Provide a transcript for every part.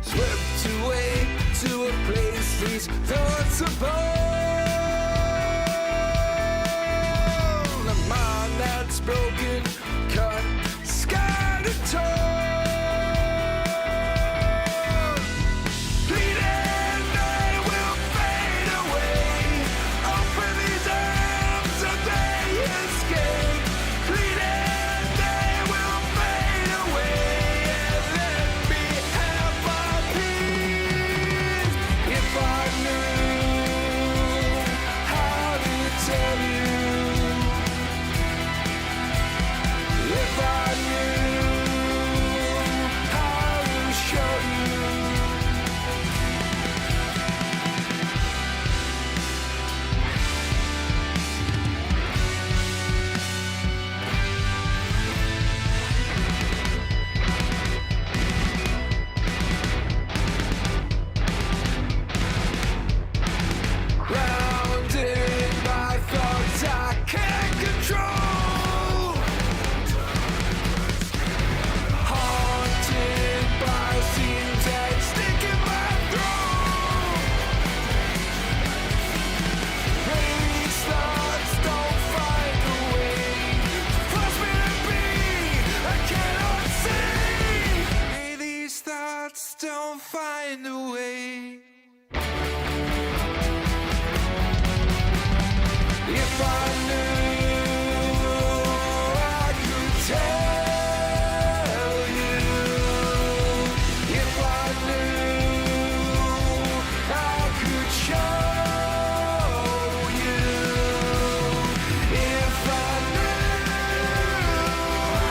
Swept away to a place these thoughts upon. A mind that's broken, cut, scarred and torn. Bleeding, they will fade away. Open these arms and they escape. Bleeding, they will fade away. And let me have my peace. If I knew how to tell you. If I knew how to show you. Grounded by thoughts I can't control. Haunted by scenes that stick in my throat. These thoughts don't find a way to force me to be. I cannot see. These thoughts don't find a way. If I knew I could tell you. If I knew I could show you. If I knew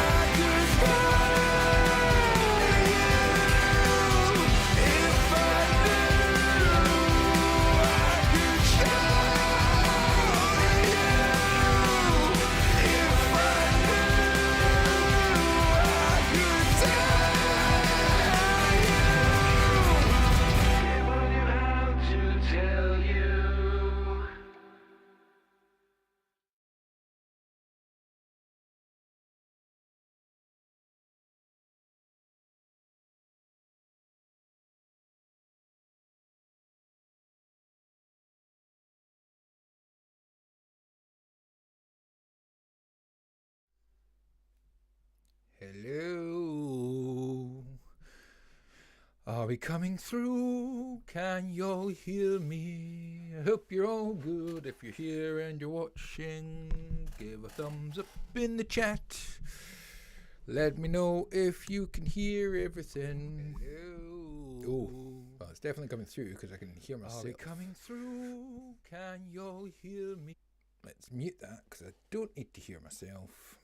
I could find you. If I knew I could show you. If I knew I could tell you. If I knew how to tell you. Hello. Are we coming through? Can y'all hear me? I hope you're all good. If you're here and you're watching, give a thumbs up in the chat. Let me know if you can hear everything. Hello. Oh, well, it's definitely coming through because I can hear myself. Are we coming through? Can y'all hear me? Let's mute that because I don't need to hear myself.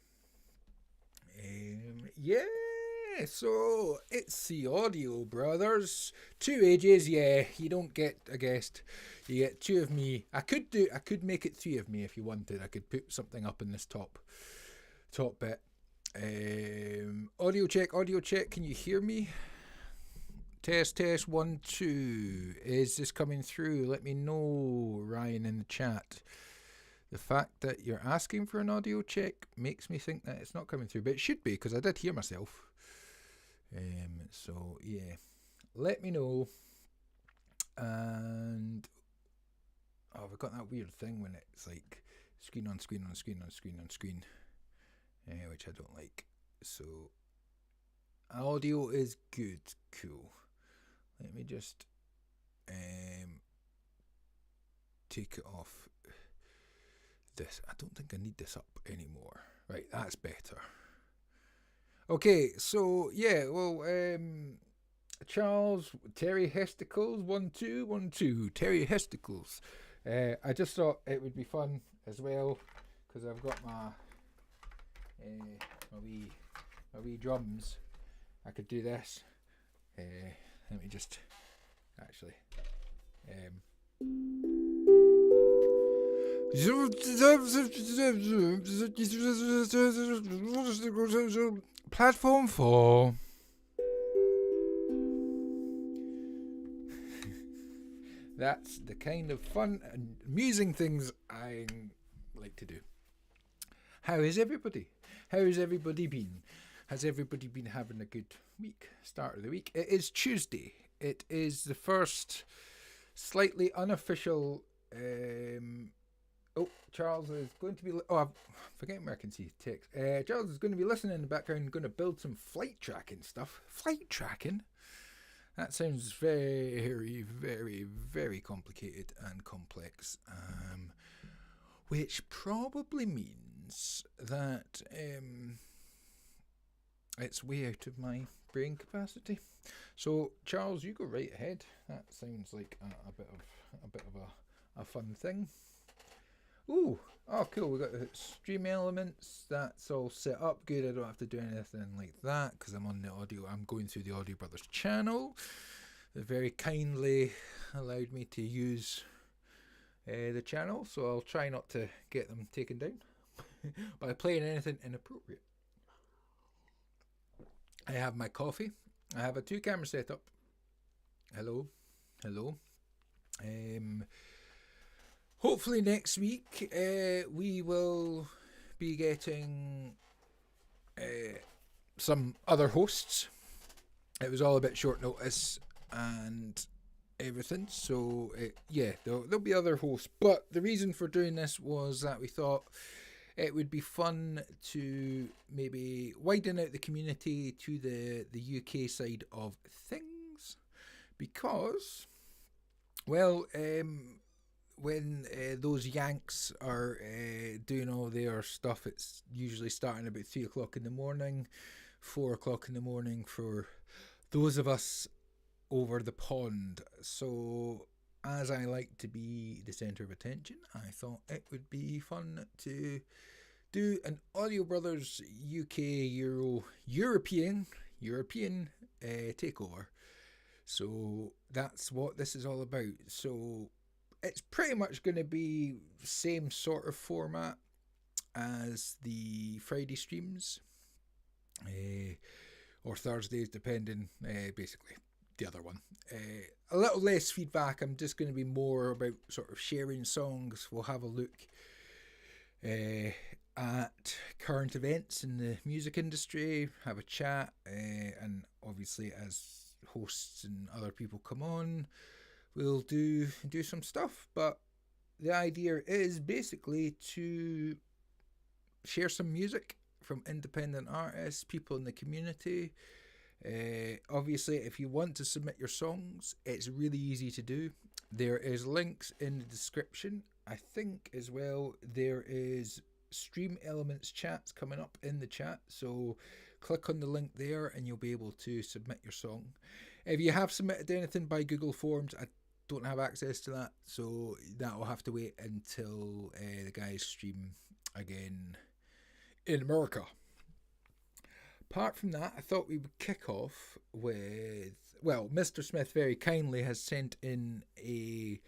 Yeah, so it's the Audio Brothers. 2 ages, yeah. You don't get a guest. You get 2 of me. I could make it 3 of me if you wanted. I could put something up in this top bit. Audio check. Can you hear me? Test 1 2. Is this coming through? Let me know, Ryan, in the chat. The fact that you're asking for an audio check makes me think that it's not coming through, but it should be because I did hear myself. So yeah, let me know. And we've got that weird thing when it's like screen on screen, which I don't like. So audio is good, cool. Let me just take it off. This, I don't think I need this up anymore. Right, that's better. Okay, so yeah, well, Charles, Terry Hesticles, 1 2, Terry Hesticles. I just thought it would be fun as well because I've got my wee drums. I could do this. Let me just actually. Platform 4. That's the kind of fun and amusing things I like to do. How is everybody? How's everybody been? Has everybody been having a good week? Start of the week. It is Tuesday. It is the first slightly unofficial. Charles is going to be. I'm forgetting where I can see text. Charles is going to be listening in the background. Going to build some flight tracking stuff. Flight tracking. That sounds very, very, very complicated and complex. Which probably means that it's way out of my brain capacity. So Charles, you go right ahead. That sounds like a bit of a fun thing. Ooh, oh cool, we got the stream elements, that's all set up, good, I don't have to do anything like that, because I'm on the audio, I'm going through the Audio Brothers channel. They very kindly allowed me to use the channel, so I'll try not to get them taken down by playing anything inappropriate. I have my coffee, I have a 2-camera setup. Hello. Hopefully next week we will be getting some other hosts. It was all a bit short notice and everything, so there'll be other hosts. But the reason for doing this was that we thought it would be fun to maybe widen out the community to the UK side of things, because, well, when those Yanks are doing all their stuff, it's usually starting about 3 o'clock in the morning, 4 o'clock in the morning for those of us over the pond. So as I like to be the centre of attention, I thought it would be fun to do an Audio Brothers UK European takeover. So that's what this is all about. So it's pretty much going to be the same sort of format as the Friday streams, or Thursdays, depending, basically the other one. A little less feedback. I'm just going to be more about sort of sharing songs. We'll have a look at current events in the music industry, have a chat, and obviously as hosts and other people come on, we'll do some stuff. But the idea is basically to share some music from independent artists, people in the community. Obviously, if you want to submit your songs, it's really easy to do. There is links in the description. I think as well there is Stream Elements chats coming up in the chat, so click on the link there and you'll be able to submit your song. If you have submitted anything by Google Forms, I don't have access to that, so that will have to wait until the guys stream again in America. Apart from that, I thought we would kick off with, well, Mr. Smith very kindly has sent in a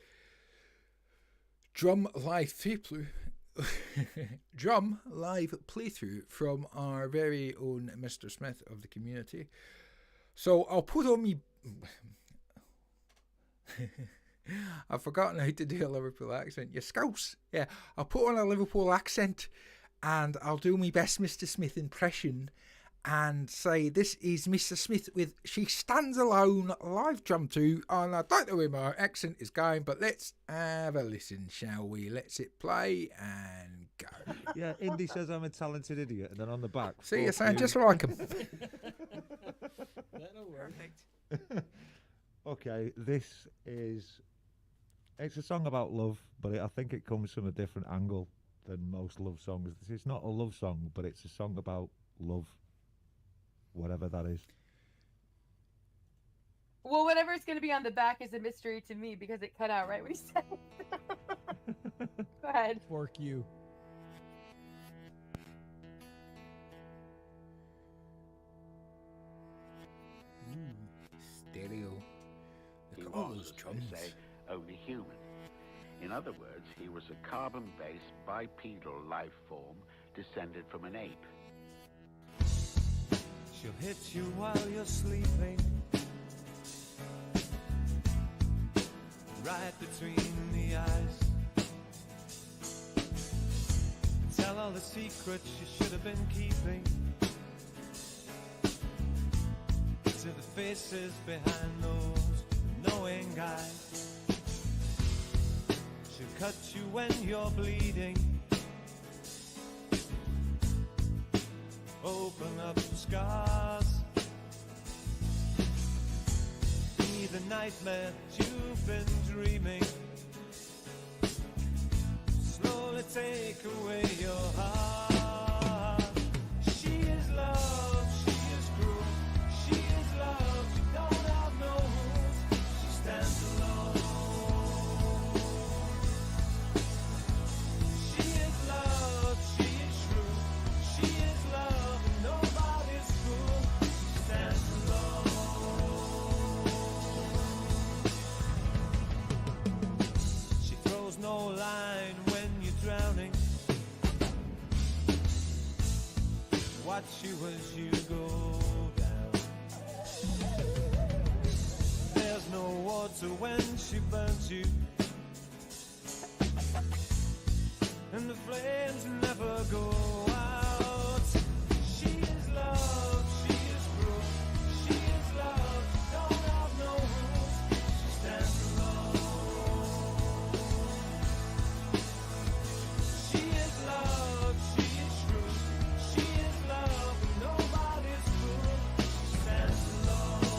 drum live playthrough from our very own Mr. Smith of the community. So I'll put on me I've forgotten how to do a Liverpool accent. You scouse. Yeah, I'll put on a Liverpool accent and I'll do my best Mr. Smith impression and say this is Mr. Smith with She Stands Alone live drum too. And I don't know where my accent is going, but let's have a listen, shall we? Let's it play and go. Yeah, Indy says I'm a talented idiot, and then on the back. See, you sound just like him. That'll work. Perfect. Okay, it's a song about love, but I think it comes from a different angle than most love songs. It's not a love song, but it's a song about love, whatever that is. Well, whatever's going to be on the back is a mystery to me because it cut out right when he said it. Go ahead. Fork you. Stereo. Look at all those drums. Say, only human. In other words, he was a carbon-based bipedal life form descended from an ape. She'll hit you while you're sleeping, right between the eyes. Tell all the secrets you should have been keeping. faces behind those knowing eyes. She'll cut you when you're bleeding, open up scars, be the nightmare you've been dreaming, slowly take away your heart. She is love, she is cruel, she is love, she don't have no rules, she stands alone. She is love, she is true, she is love, and nobody's fool, she stands alone. She throws no line when you're drowning, watch you as you go down. There's no water when she burns you, and the flames never go out. She is love, she is cruel, she is love, she don't have no rules, she stands alone. She is love, she is true, she is love, and nobody's fool, she stands alone.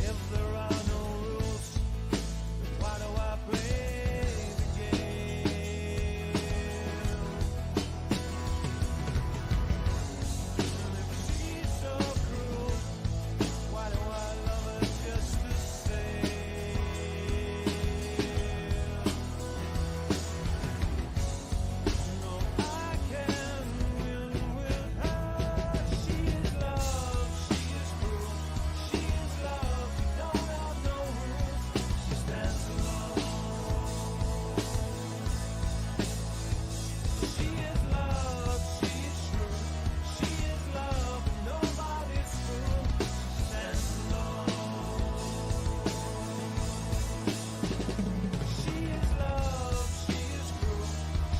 If there are no rules, why do I play the game? And if she's so cruel, why do I love her just the same? No, I can win with her. She is love, she is cruel, she is love, she don't have no rules, she stands alone. She is love, she is true, she is love, and nobody's fool, she stands alone. She is love, she is cruel,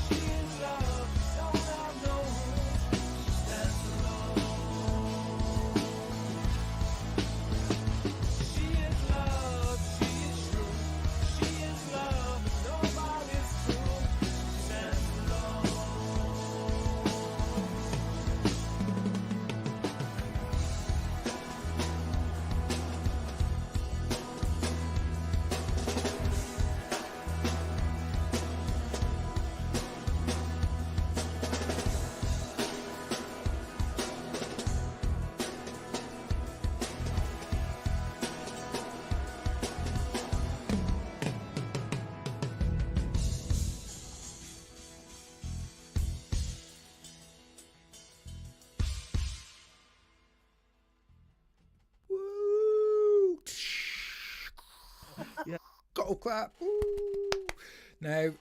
she is love, don't have no rules, she stands alone. She is love, she is true, she is love, and nobody's fool, she stands alone. Woo! Yeah. Gotta clap. Woo! Now,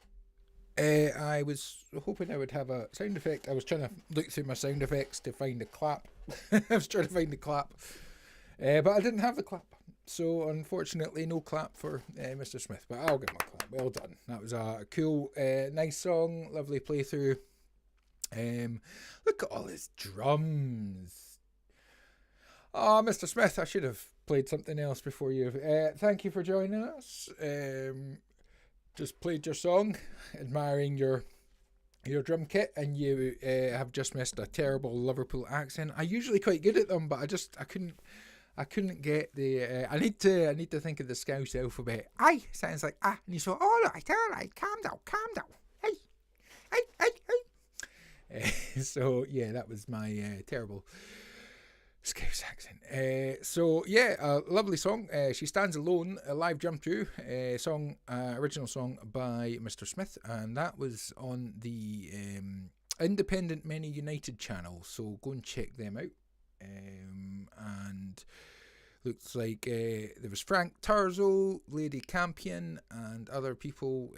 I was hoping I would have a sound effect. I was trying to look through my sound effects to find a clap. I was trying to find the clap, but I didn't have the clap. So unfortunately, no clap for Mr. Smith. But I'll give him a clap. Well done. That was a cool, nice song. Lovely playthrough. Look at all his drums. Oh, Mr. Smith, I should have played something else before you. Thank you for joining us. Just played your song, admiring your drum kit, and you have just missed a terrible Liverpool accent. I'm usually quite good at them, but I couldn't get the. I need to think of the Scouse alphabet. I sounds like ah, and you go, all right, calm down, hey. So yeah, that was my terrible Scouse accent. So yeah, a lovely song. She Stands Alone, a live jump through song, original song by Mr. Smith, and that was on the Independent Many United channel. So go and check them out. And looks like there was Frank Tarzo, Lady Campion, and other people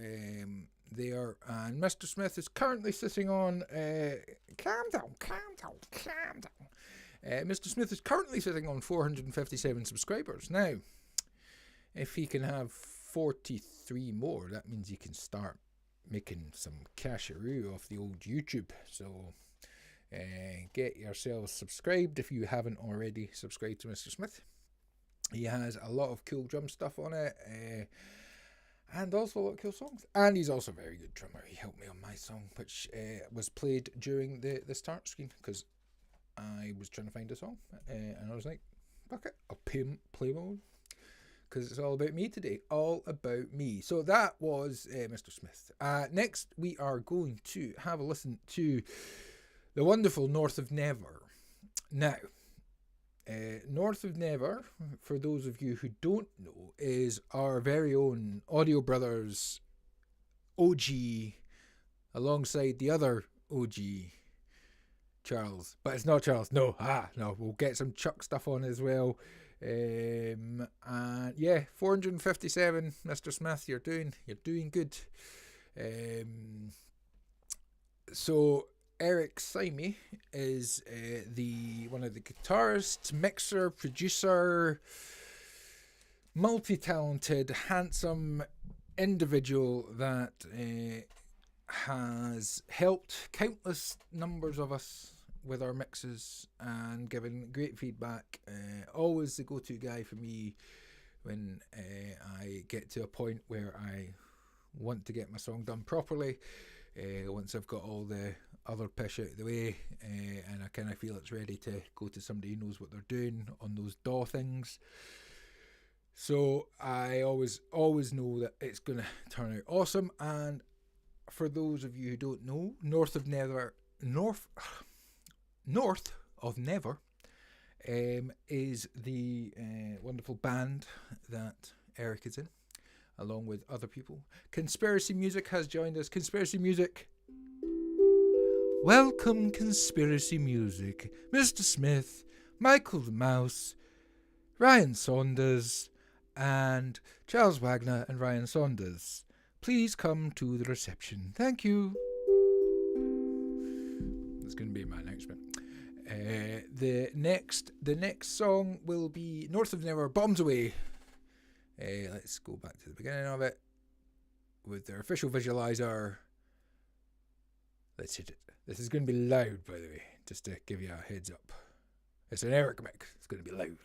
there. And Mr. Smith is currently sitting on. Calm down. Mr. Smith is currently sitting on 457 subscribers. Now, if he can have 43 more, that means he can start making some casharoo off the old YouTube. So Get yourselves subscribed if you haven't already subscribed to Mr. Smith. He has a lot of cool drum stuff on it, and also a lot of cool songs. And he's also a very good drummer. He helped me on my song, which was played during the start screen, because I was trying to find a song, and I was like, fuck it, I'll play my own, because it's all about me today. All about me. So that was Mr. Smith. Next, we are going to have a listen to the wonderful North of Never. Now, North of Never, for those of you who don't know, is our very own Audio Brothers OG, alongside the other OG, Charles. But it's not Charles. No, we'll get some Chuck stuff on as well. And yeah, 457, Mr. Smith, you're doing good. So Eric Simey is one of the guitarists, mixer, producer, multi-talented, handsome individual that has helped countless numbers of us with our mixes and given great feedback. Always the go-to guy for me when I get to a point where I want to get my song done properly. Once I've got all the other pish out of the way, and I kind of feel it's ready to go to somebody who knows what they're doing on those DAW things. So I always know that it's going to turn out awesome. And for those of you who don't know, North of Never is the wonderful band that Eric is in, along with other people. Conspiracy Music has joined us. Conspiracy Music. Welcome, Conspiracy Music. Mr. Smith, Michael the Mouse, Ryan Saunders, and Charles Wagner and Ryan Saunders. Please come to the reception. Thank you. That's going to be my announcement. The next song will be North of Never, Bombs Away. Let's go back to the beginning of it with their official visualizer. Let's hit it. This is going to be loud, by the way, just to give you a heads up. It's an Eric mix. It's going to be loud.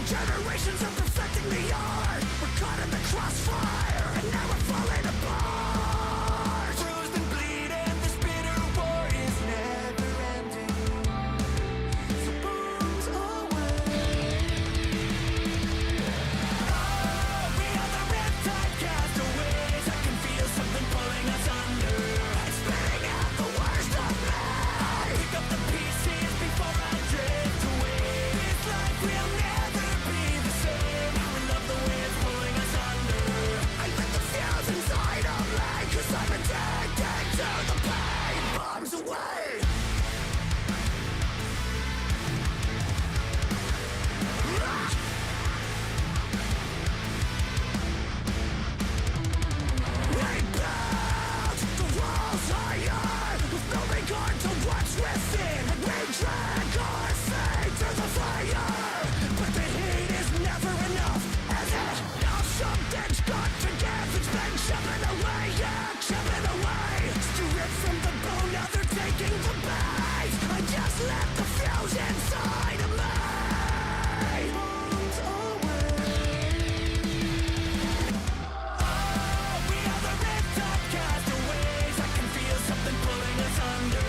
Generations of perfecting the art. We're caught in the crossfire, and now we're falling apart. Bruised and bleeding, this bitter war is never ending. So bombs away. Oh, we are the riptide castaways. I can feel something pulling us under. It's spitting out the worst of me. I'll pick up the pieces before I drift away. This life will never be the same. I love the way it's pulling us under. I let the feels inside of me, 'cause I'm addicted to the pain. Bombs away. We build the walls higher, with no regard to what's within. We drag our feet to the fire, but the heat is never enough, is it? Now something's got to give. It's been chipping away, yeah, chipping away. Stripped from the bone, now they're taking the bite. I just let the fuse inside of me. Bombs away. Oh, we are the riptide castaways. I can feel something pulling us under.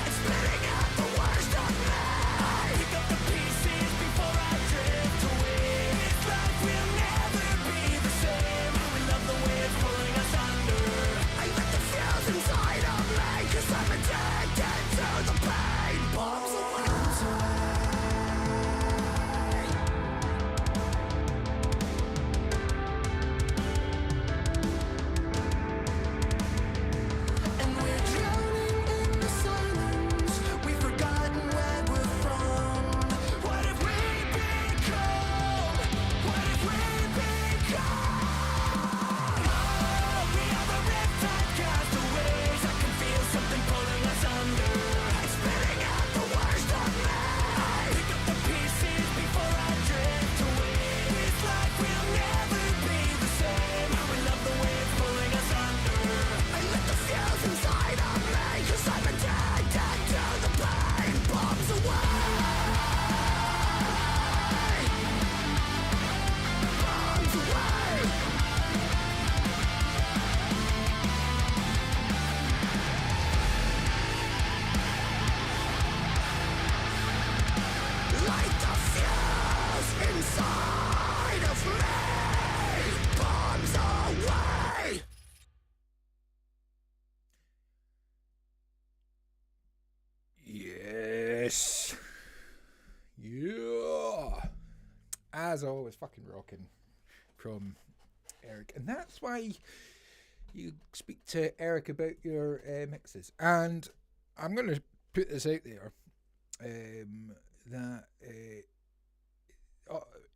It's spitting out the worst of me. I'll pick up the pieces before I drift away. This life will never be the same. We love the way it's pulling us under. I let the feels inside of me, 'cause I'm addicted to the pain. Bombs away. And we're drowning in the silence. We've forgotten where we're from. What if we become? What if we become? Oh, we are the riptide castaways. I can feel something as always, fucking rocking from Eric. And that's why you speak to Eric about your mixes. And I'm going to put this out there, that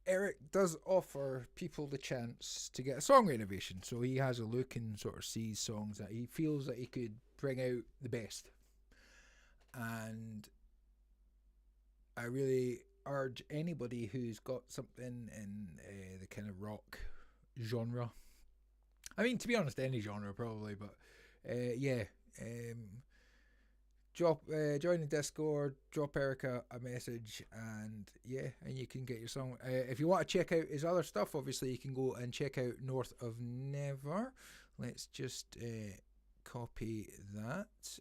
Eric does offer people the chance to get a song renovation. So he has a look and sort of sees songs that he feels that he could bring out the best. And I really urge anybody who's got something in the kind of rock genre. I mean, to be honest, any genre probably, but join the Discord, drop Erica a message, and you can get your song. If you want to check out his other stuff, obviously you can go and check out North of Never. Let's just copy that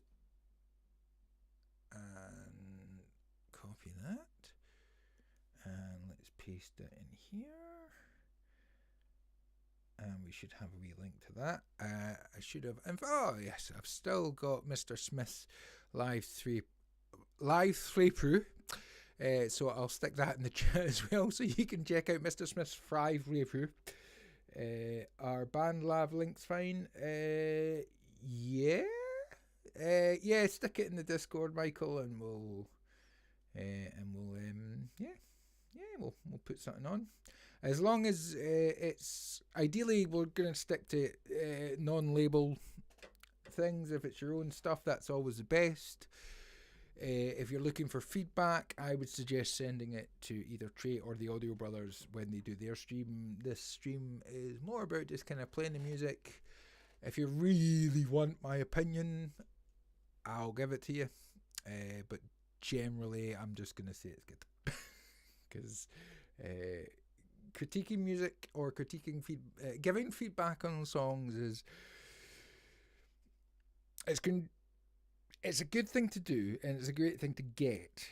and copy that, and let's paste it in here. And we should have a wee link to that. I should have. Oh yes, I've still got Mr. Smith's live three playthrough. So I'll stick that in the chat as well, so you can check out Mr. Smith's 5 playthrough. Our band lab link's fine. Stick it in the Discord, Michael, and we'll put something on. As long as it's ideally, we're going to stick to non-label things. If it's your own stuff, that's always the best. If you're looking for feedback, I would suggest sending it to either Trey or the Audio Brothers when they do their stream. This stream is more about just kind of playing the music. If you really want my opinion, I'll give it to you. But generally, I'm just going to say it's good. Because critiquing music or critiquing giving feedback on songs is it's a good thing to do, and it's a great thing to get,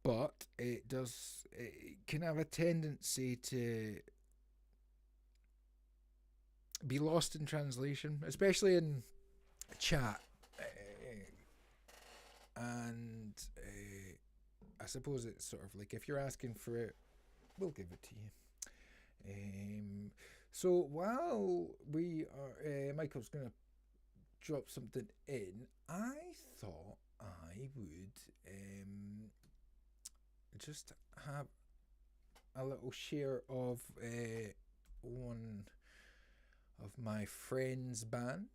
but it can have a tendency to be lost in translation, especially in chat, and I suppose it's sort of like, if you're asking for it, we'll give it to you. So while we are, Michael's going to drop something in, I thought I would just have a little share of one of my friend's band.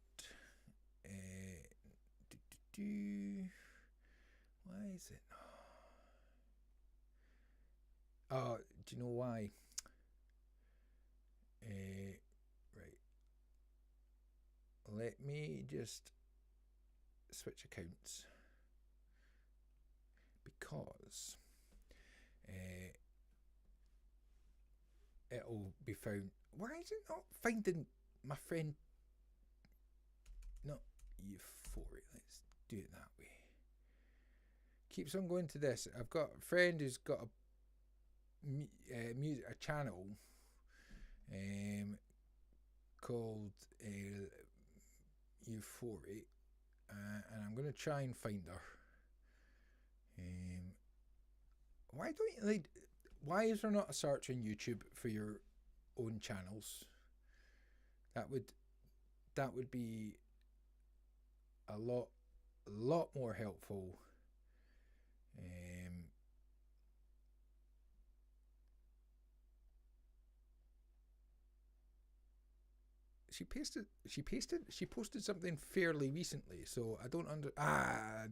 Why is it? Oh, do you know why? Right. Let me just switch accounts, because it'll be found. Why is it not finding my friend? Not Euphoria. Let's do it that way. Keeps on going to this. I've got a friend who's got a channel called Euphoria, and I'm going to try and find her. Why is there not a search on YouTube for your own channels? That would be a lot more helpful. She posted something fairly recently, so I don't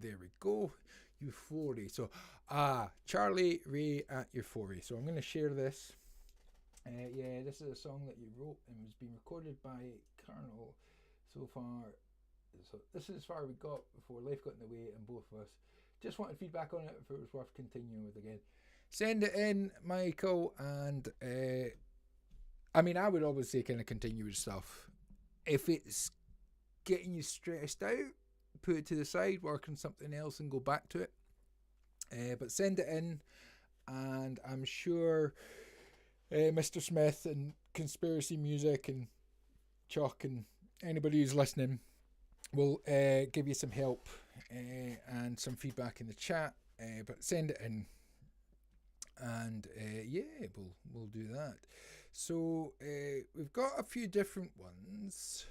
there we go. Euphoria. So Charlie Ray at Euphoria. So I'm going to share this. This is a song that you wrote and was being recorded by Colonel. So this is as far we got before life got in the way, and both of us just wanted feedback on it, if it was worth continuing with again. Send it in, Michael, and I would always say kind of continue with stuff. If it's getting you stressed out, put it to the side, work on something else and go back to it. But send it in, and I'm sure Mr. Smith and Conspiracy Music and Chuck and anybody who's listening will give you some help and some feedback in the chat. But send it in, And yeah, we'll do that. So we've got a few different ones.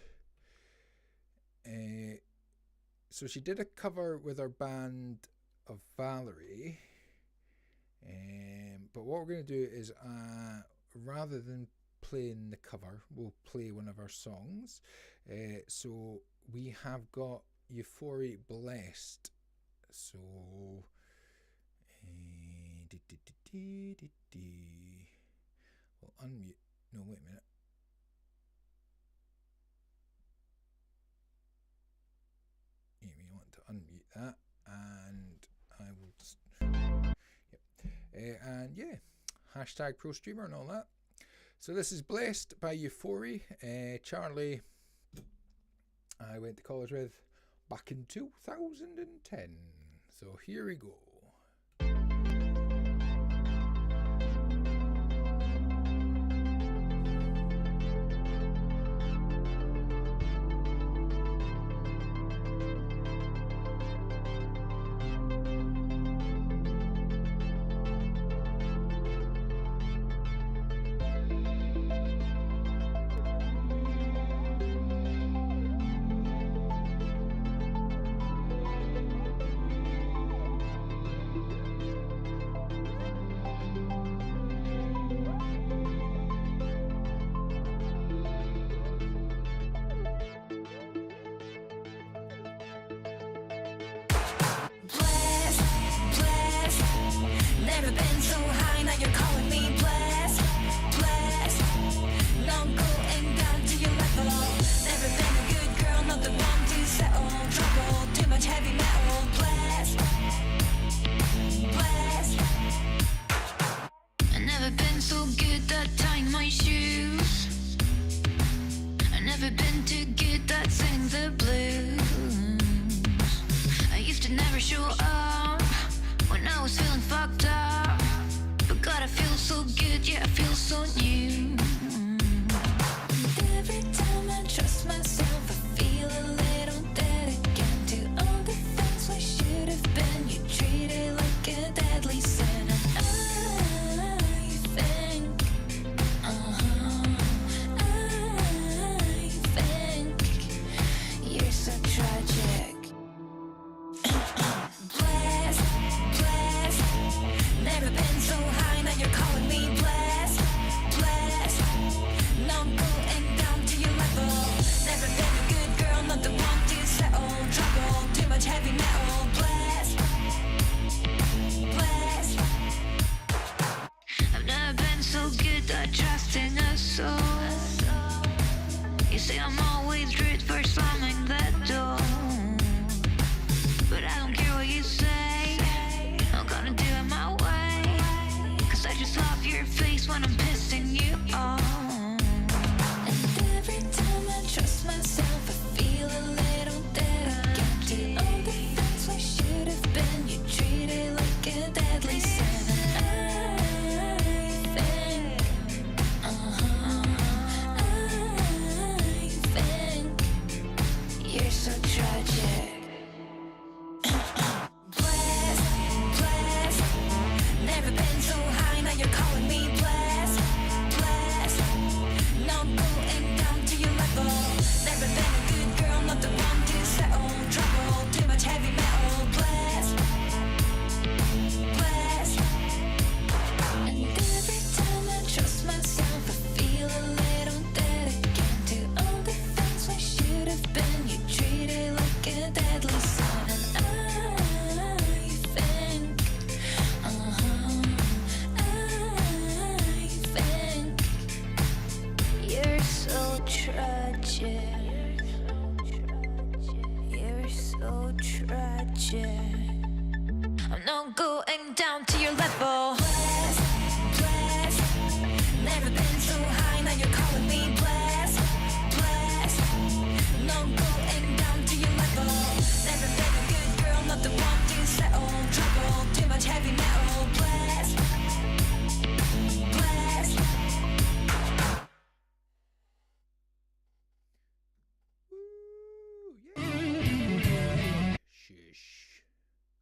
So she did a cover with our band of Valerie. But what we're going to do is, rather than playing the cover, we'll play one of our songs. So we have got Euphoria Blessed. So we'll unmute. No, wait a minute. Yeah, we want to unmute that, and I will just. Yep. And yeah, hashtag pro streamer and all that. So this is Blessed by Euphoria. Charlie, I went to college with back in 2010. So here we go.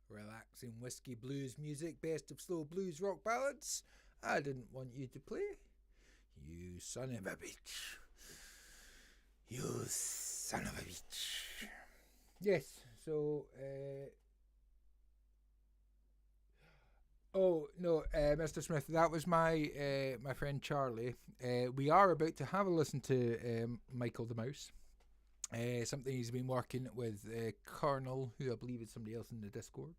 Relax. mixing whiskey blues music, best of slow blues rock ballads. I didn't want you to play. You son of a bitch. You son of a bitch. Yes, so, oh, no, Mr. Smith, that was my my friend Charlie. We are about to have a listen to Michael the Mouse. Something he's been working with Colonel, who I believe is somebody else in the Discord.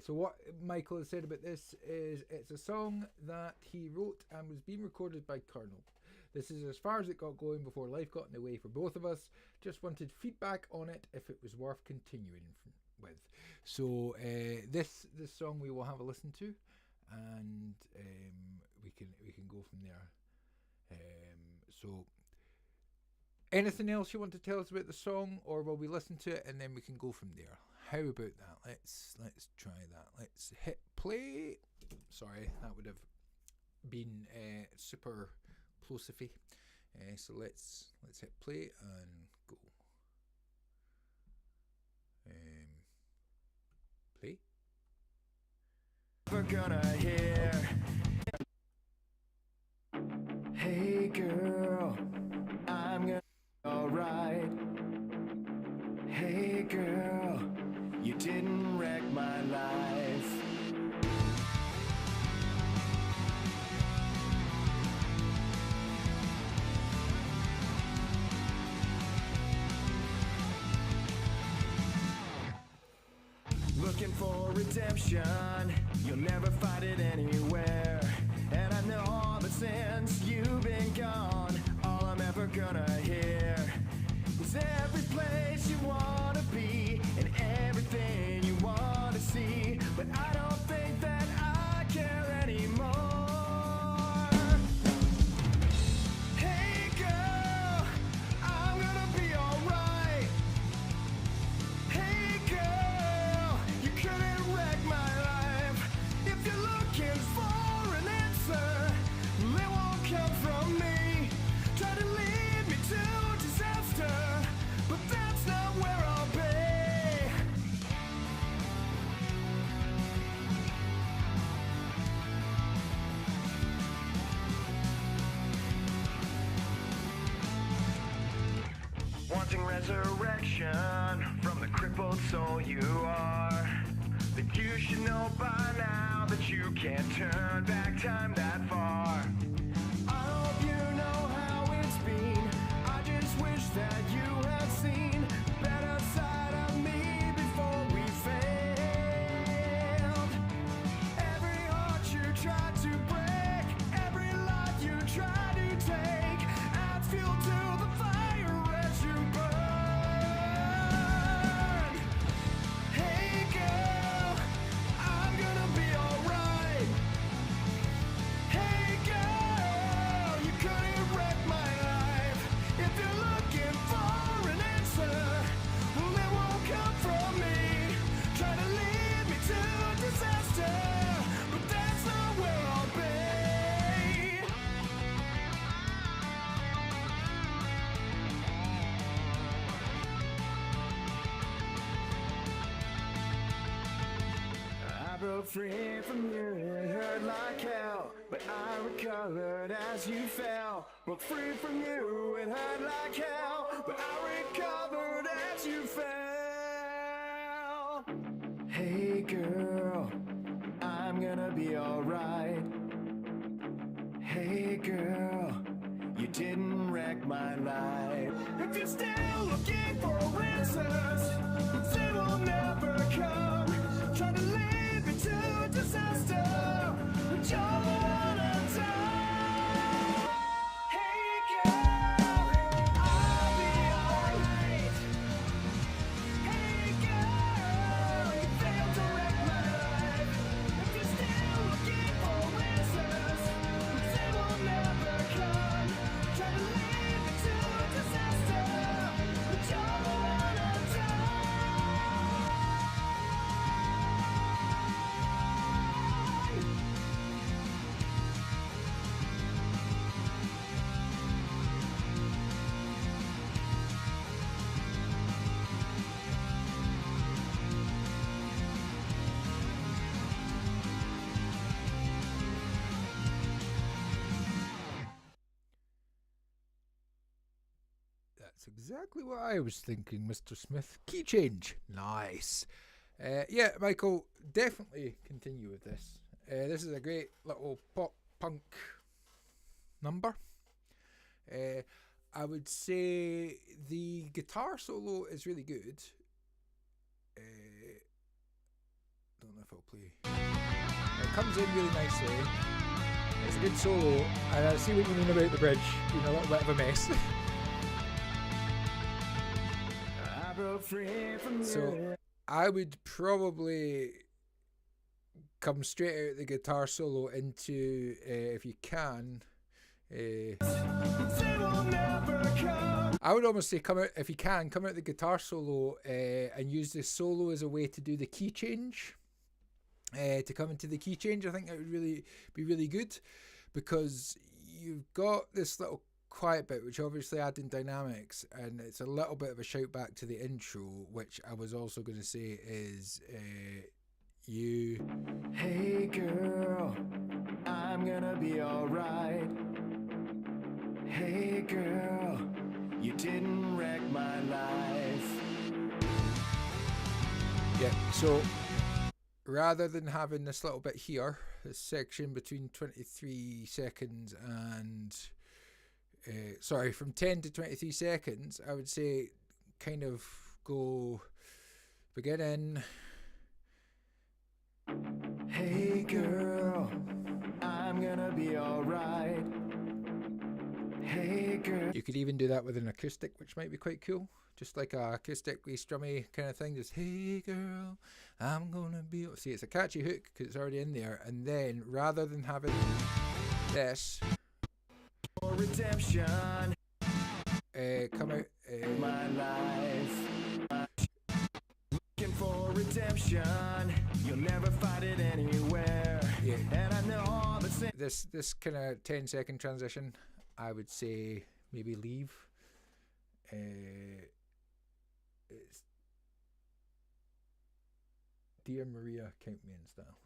So what Michael has said about this is it's a song that he wrote and was being recorded by Colonel. This is as far as it got going before life got in the way for both of us. Just wanted feedback on it if it was worth continuing with. So this song we will have a listen to, and we can go from there. So anything else you want to tell us about the song, or will we listen to it and then we can go from there? How about that? Let's try that. Let's hit play. Sorry, that would have been super plosify. So let's hit play and go. Play. We're gonna hear. Hey girl, I'm gonna be alright. Hey girl, you didn't wreck my life. Looking for redemption, you'll never find it anywhere. And I know that since you've been gone, all I'm ever gonna hear is every place you wanna be and everything you wanna see. But I don't think that I care anymore. Hey girl, I'm gonna be alright. Hey girl, you couldn't wreck my life. If you're looking for an answer, it won't come from me. Try to lead me to disaster, but that's not where I'll be. Wanting resurrection from the crippled soul you are. But you should know by now that you can't turn back time that far. I hope you know how it's been. I just wish that you had seen the better side of me before we failed. Every heart you tried to break, every life you tried to take, adds fuel to the fire as you burn. Hey girl, I'm gonna be alright. Hey girl, you couldn't wreck my life. If you're looking for an answer, well, it won't come from me. Try to lead me to disaster, but that's not where I'll be. I broke free from you, it hurt like hell, but I recovered as you fell. Broke free from you, it hurt like hell, but I recovered as you fell. Hey girl, I'm gonna be alright. Hey girl, you didn't wreck my life. If you're still looking for answers, they will never come. Try to lead me to disaster, but you're the one I die. Hey girl, I'll be alright. Hey girl, you failed to wreck my life. If you're still looking for answers, they will never come. Try to lead me to disaster, but you're the one I die. That's exactly what I was thinking, Mr. Smith. Key change. Nice. Yeah, Michael, definitely continue with this. This is a great little pop punk number. I would say the guitar solo is really good. Don't know if I'll play. It comes in really nicely. It's a good solo, and I see what you mean about the bridge being a little bit of a mess. I broke free from So I would probably come straight out the guitar solo into, if you can, I would almost say come out, if you can, come out the guitar solo and use the solo as a way to do the key change. To come into the key change, I think that would really be really good, because you've got this little quiet bit which obviously adding dynamics, and it's a little bit of a shout back to the intro, which I was also going to say is you. Hey girl, I'm gonna be alright. Hey girl, you didn't wreck my life. Yeah, so rather than having this little bit here, this section between 23 seconds and from 10 to 23 seconds, I would say kind of go beginning. Hey girl, I'm gonna be alright. Hey girl. You could even do that with an acoustic, which might be quite cool. Just like a acoustic-y, strummy kind of thing. Just, hey girl, I'm gonna be... See, it's a catchy hook because it's already in there. And then, rather than having this... redemption. Come out... my life. Looking for redemption. You'll never find it anywhere. Yeah. And I know that This kind of 10-second transition, I would say maybe leave. It's Dear Maria, Count Me In Style.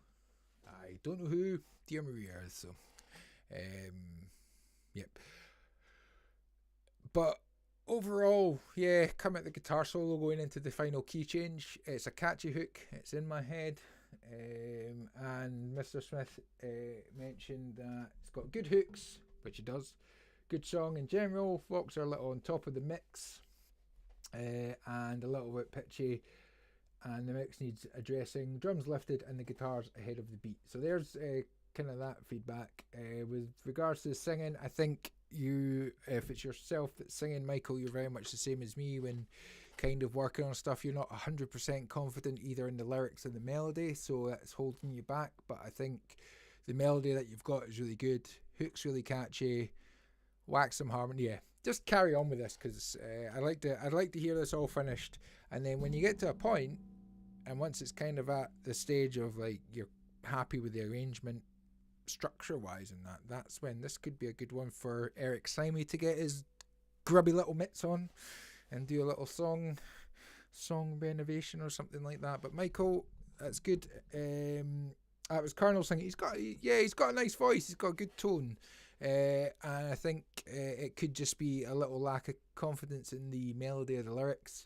I don't know who Dear Maria is, so yep. But overall, yeah, come at the guitar solo going into the final key change. It's a catchy hook. It's in my head. And Mr. Smith mentioned that it's got good hooks, which it does. Good song in general. Vocals are a little on top of the mix, and a little bit pitchy, and the mix needs addressing. Drums lifted and the guitars ahead of the beat. So there's kind of that feedback. With regards to the singing, I think you, if it's yourself that's singing, Michael, you're very much the same as me when kind of working on stuff. You're not 100% confident either in the lyrics and the melody, so that's holding you back. But I think the melody that you've got is really good. Hook's really catchy. Wax some harmony. Yeah, just carry on with this, because I'd like to hear this all finished. And then when you get to a point, and once it's kind of at the stage of like you're happy with the arrangement, structure wise, and that's when this could be a good one for Eric Simey to get his grubby little mitts on and do a little song renovation or something like that. But Michael, that's good. That was Colonel singing. He's got a nice voice. He's got a good tone. And I think it could just be a little lack of confidence in the melody of the lyrics.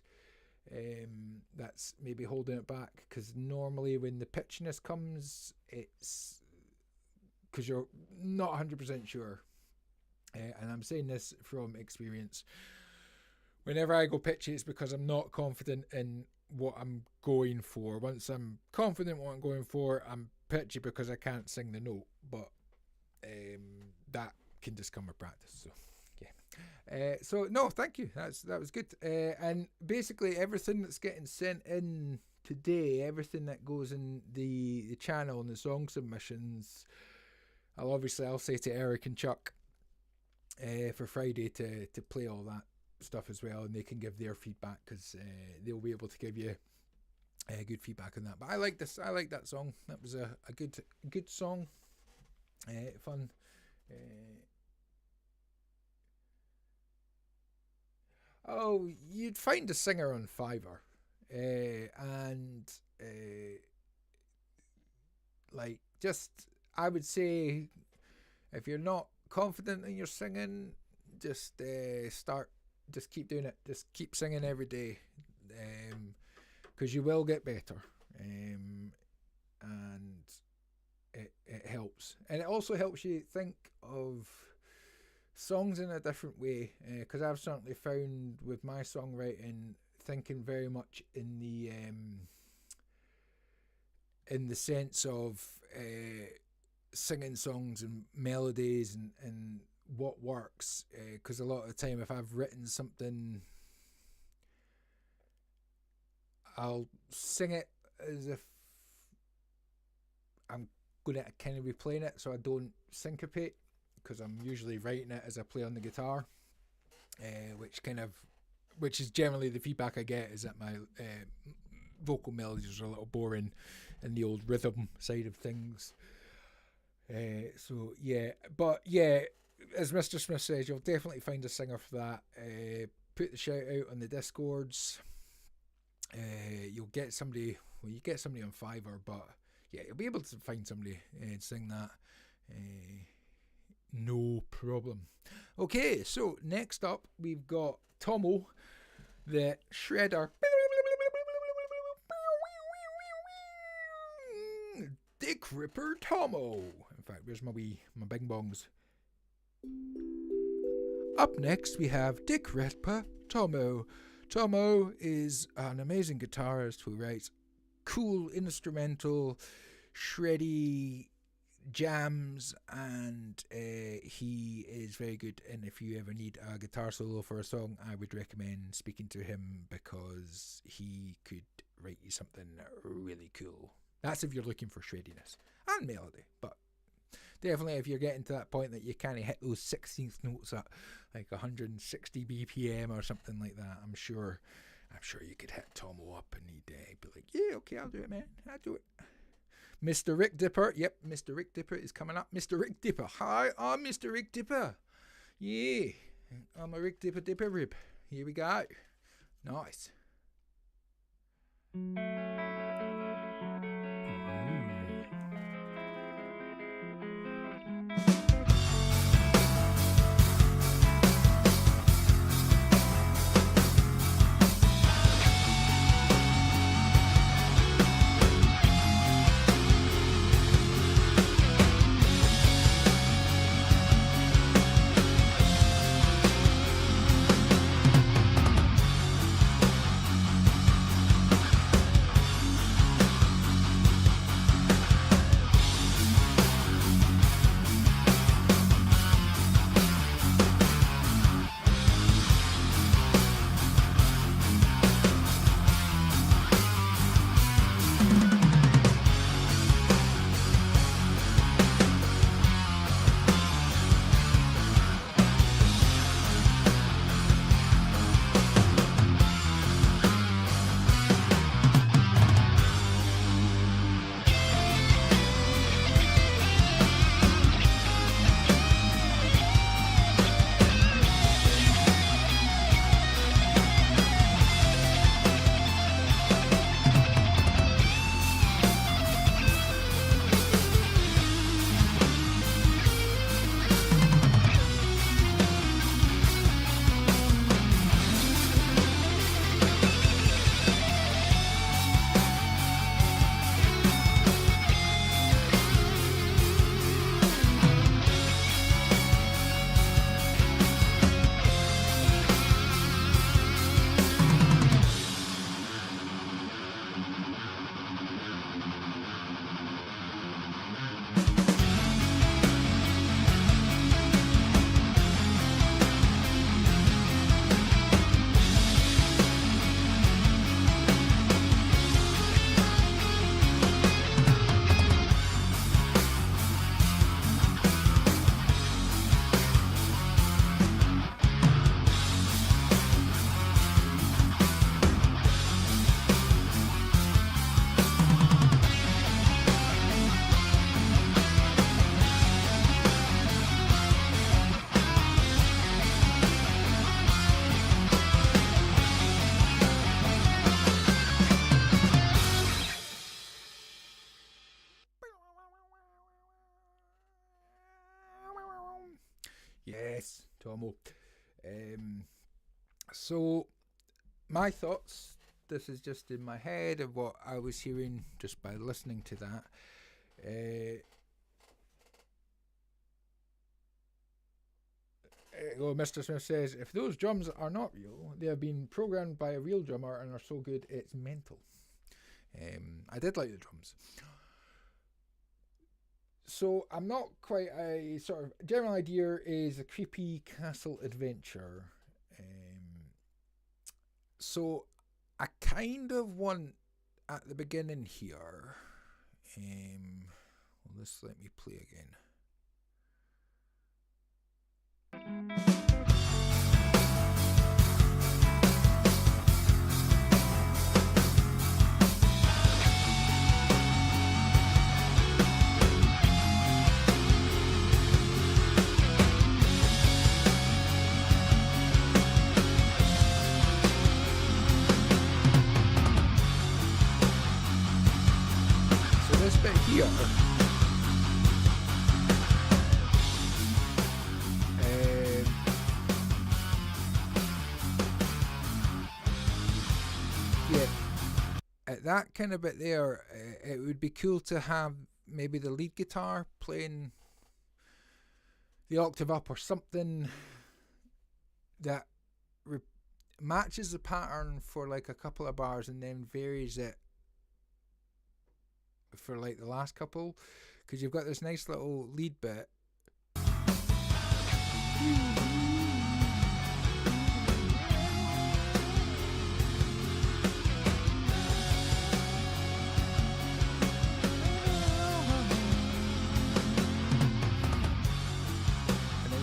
That's maybe holding it back, because normally when the pitchiness comes, it's because you're not 100% sure. And I'm saying this from experience. Whenever I go pitchy, it's because I'm not confident in what I'm going for. Once I'm confident what I'm going for, I'm pitchy because I can't sing the note. But that can just come with practice. So yeah. So no, thank you. That was good. And basically everything that's getting sent in today, everything that goes in the channel and the song submissions, I'll say to Eric and Chuck for Friday to play all that stuff as well, and they can give their feedback, because they'll be able to give you good feedback on that. But I like this. I like that song. That was a good song. Fun. You'd find a singer on Fiverr, and like, just, I would say, if you're not confident in your singing, just start Just keep doing it. Just keep singing every day, because you will get better, and it helps. And it also helps you think of songs in a different way, because I've certainly found with my songwriting, thinking very much in the sense of singing songs and melodies and what works, because a lot of the time if I've written something, I'll sing it as if I'm going to kind of be playing it, so I don't syncopate, because I'm usually writing it as I play on the guitar, which is generally the feedback I get, is that my vocal melodies are a little boring in the old rhythm side of things. So yeah, but yeah, as Mr. Smith says, you'll definitely find a singer for that. Put the shout out on the Discords. You'll get somebody. Well, you get somebody on Fiverr, but yeah, you'll be able to find somebody and sing that. No problem. Okay, so next up we've got Tomo, the Shredder. Dick Ripper Tomo. In fact, where's my bing bongs? Up next we have Dick Ripper Tomo. Tomo is an amazing guitarist who writes cool instrumental, shreddy jams, and he is very good. And if you ever need a guitar solo for a song, I would recommend speaking to him, because he could write you something really cool. That's if you're looking for shreddiness and melody, but definitely if you're getting to that point that you can't hit those 16th notes at like 160 BPM or something like that, I'm sure you could hit Tomo up and he'd be like, yeah, okay, I'll do it, man. I'll do it. Mr. Rick Dipper. Yep, Mr. Rick Dipper is coming up. Mr. Rick Dipper. Hi, I'm Mr. Rick Dipper. Yeah, I'm a Rick Dipper rib. Here we go. Nice. Yes, Tomo. So, my thoughts, this is just in my head of what I was hearing just by listening to that. Mr. Smith says, if those drums are not real, they have been programmed by a real drummer and are so good it's mental. I did like the drums. So I'm not quite a sort of general idea is a creepy castle adventure. So I kind of want at the beginning here. Well, let's let me play again. So this bit here. Yeah, at that kind of bit there, it would be cool to have maybe the lead guitar playing the octave up or something that matches the pattern for like a couple of bars and then varies it for like the last couple, because you've got this nice little lead bit.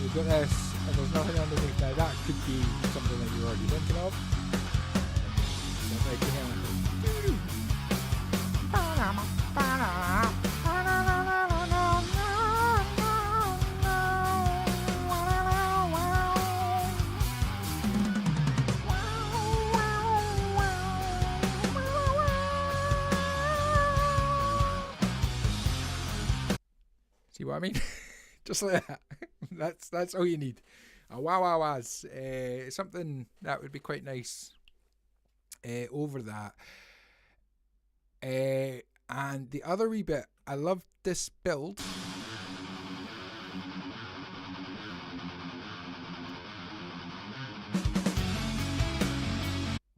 You've got this, and there's nothing underneath. Now that could be something that you're already thinking of. Like, see what I mean? Just like that. That's all you need. A wow wow wahs. Something that would be quite nice over that. And the other wee bit, I love this build.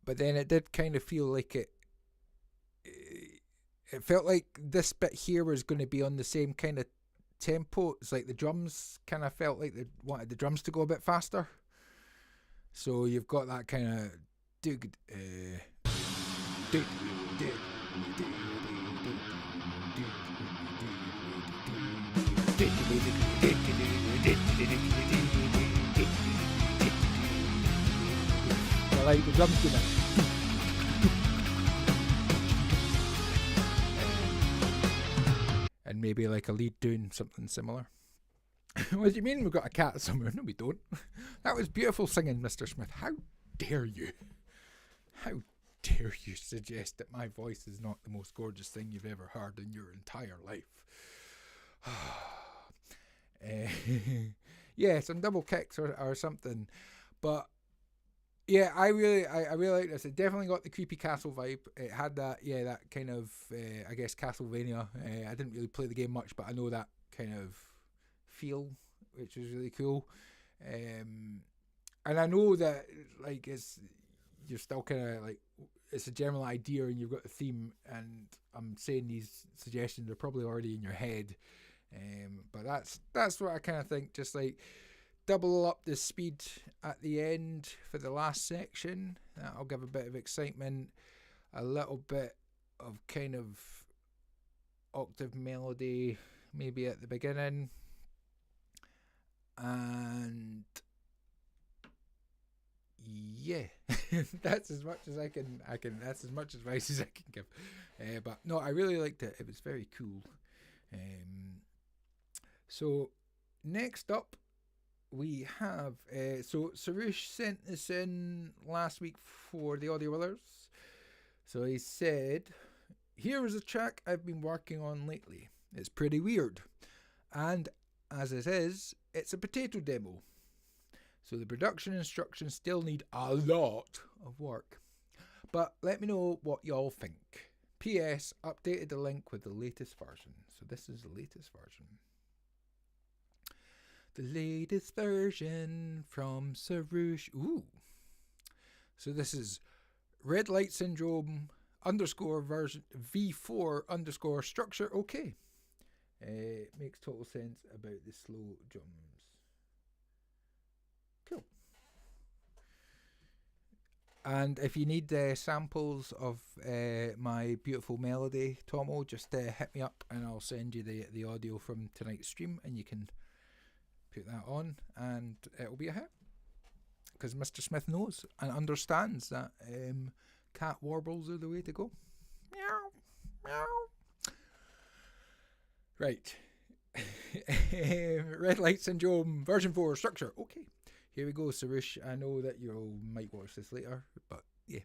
But then it did kind of feel like it felt like this bit here was going to be on the same kind of tempo. It's like the drums kind of felt like they wanted the drums to go a bit faster. So you've got that kind of I like the drums doing that. And maybe like a lead doing something similar. What do you mean we've got a cat somewhere? No, we don't. That was beautiful singing, Mr. Smith. How dare you? How dare you suggest that my voice is not the most gorgeous thing you've ever heard in your entire life? Yeah, some double kicks or something. But yeah, I really like this. It definitely got the creepy castle vibe. It had that kind of I guess Castlevania. I didn't really play the game much, but I know that kind of feel, which is really cool. And I know that like you're still kind of like, it's a general idea and you've got the theme, and I'm saying these suggestions are probably already in your head. But that's what I kind of think. Just like double up the speed at the end for the last section. That'll give a bit of excitement, a little bit of kind of octave melody maybe at the beginning, and yeah, that's as much as I can. That's as much advice as I can give. But no, I really liked it. It was very cool. So next up, we have so Sarush sent this in last week for the Audio Willers. So he said, "Here is a track I've been working on lately. It's pretty weird, and as it is, it's a potato demo. So the production instructions still need a lot of work. But let me know what y'all think. P.S. Updated the link with the latest version. So this is the latest version. The latest version from Sarush. Ooh. So this is Red Light Syndrome _ version V4 _ structure. Okay. Makes total sense about the slow drums. Cool. And if you need samples of my beautiful melody, Tomo, just hit me up and I'll send you the audio from tonight's stream and you can put that on and it'll be a hit. Because Mr. Smith knows and understands that cat warbles are the way to go. Meow, meow. Right. Red Light Syndrome version 4 structure. Okay. Here we go, Sarush. I know that you might watch this later, but yeah.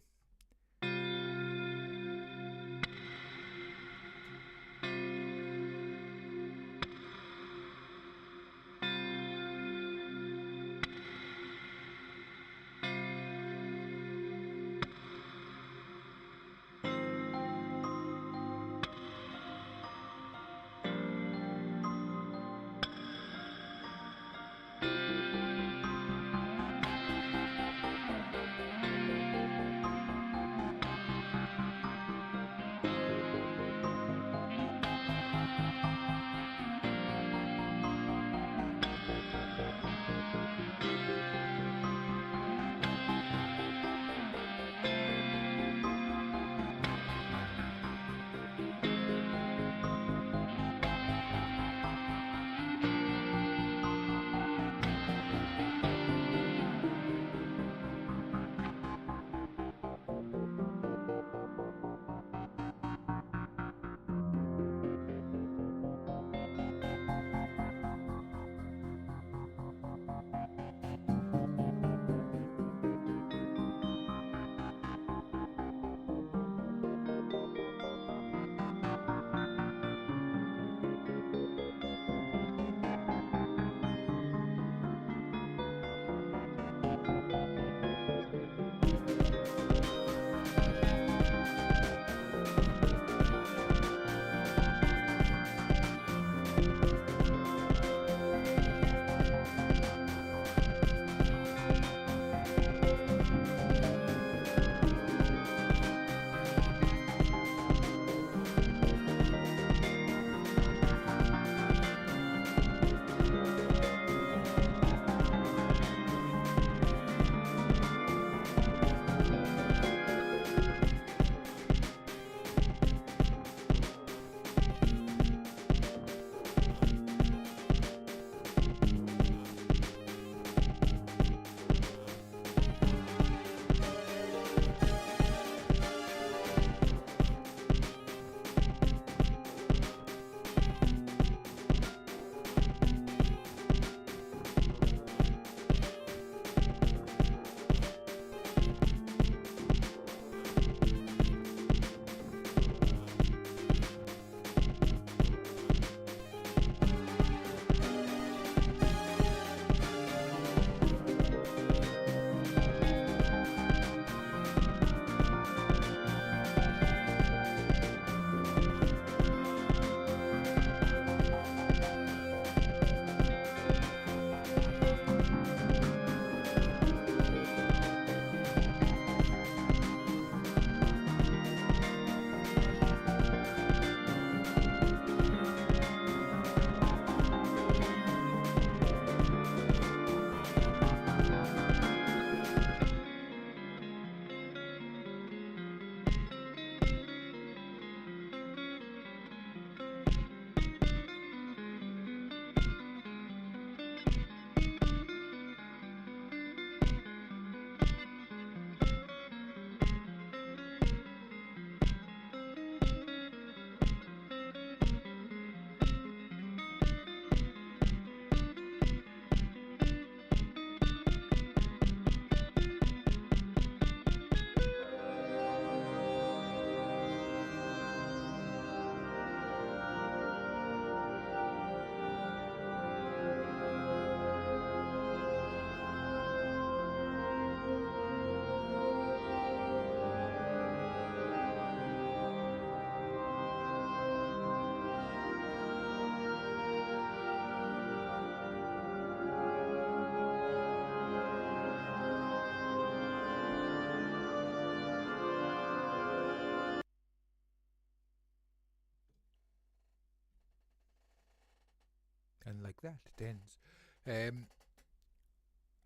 And like that, it ends.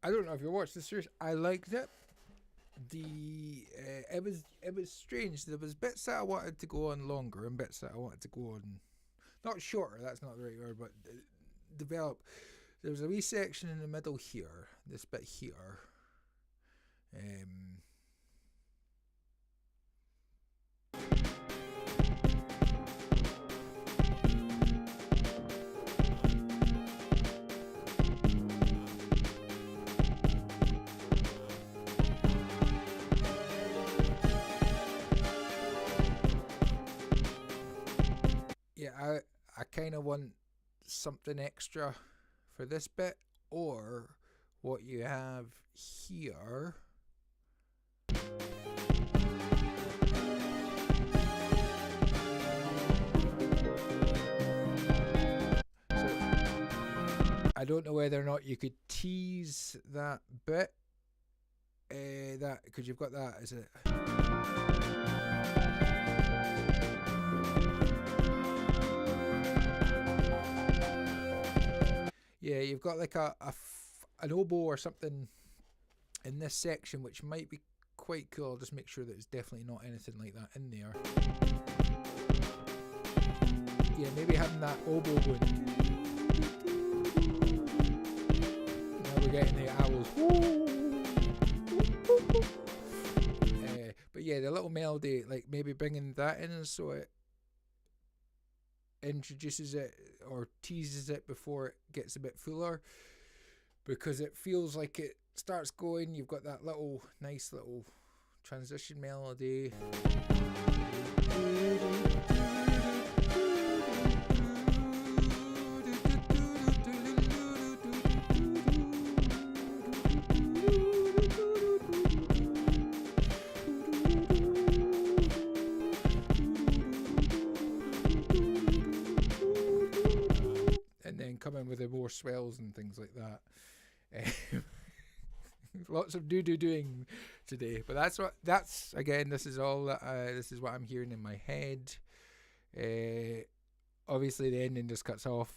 I don't know if you watched the series. I liked it. It was strange. There was bits that I wanted to go on longer and bits that I wanted to go on not shorter. That's not the right word, but develop. There was a wee section in the middle here. This bit here. Yeah, I kind of want something extra for this bit, or what you have here. So I don't know whether or not you could tease that bit, that because you've got that as a. Yeah, you've got like an oboe or something in this section, which might be quite cool. I'll just make sure that it's definitely not anything like that in there. Yeah, maybe having that oboe going. Now we're getting the owls. But yeah, the little melody, like maybe bringing that in so it introduces it or teases it before it gets a bit fuller, because it feels like it starts going. You've got that little nice little transition melody. Come in with the more swells and things like that. Lots of doing today, but that's again. This is all. This is what I'm hearing in my head. Obviously, the ending just cuts off,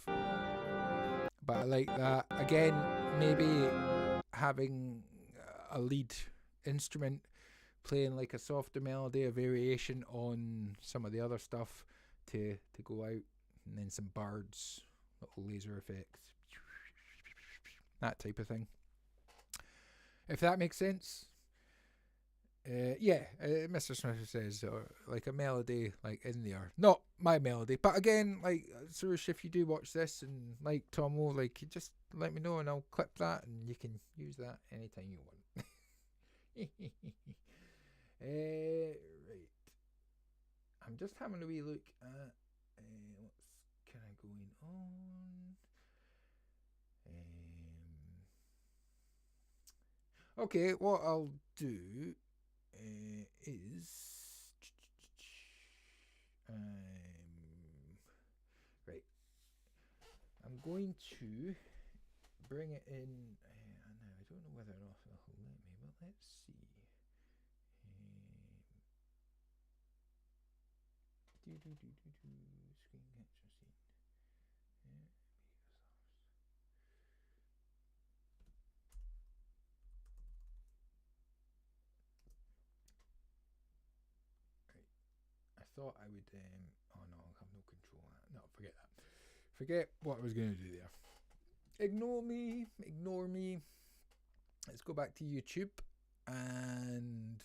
but I like that. Again, maybe having a lead instrument playing like a softer melody, a variation on some of the other stuff to go out, and then some birds. Little laser effects, that type of thing, if that makes sense. Mr. Smith says like a melody like in there, not my melody, but again, like Suresh, if you do watch this and like Tomo, like you just let me know and I'll clip that and you can use that anytime you want. Right, I'm just having a wee look at what's kind of going on. Okay, what I'll do is right. I'm going to bring it in. Now I don't know whether or not it'll let me, but let's see. Screen capture scene. I thought I would. Oh no, I'll have no control of that. No, forget that. Forget what I was going to do there. Ignore me. Ignore me. Let's go back to YouTube. And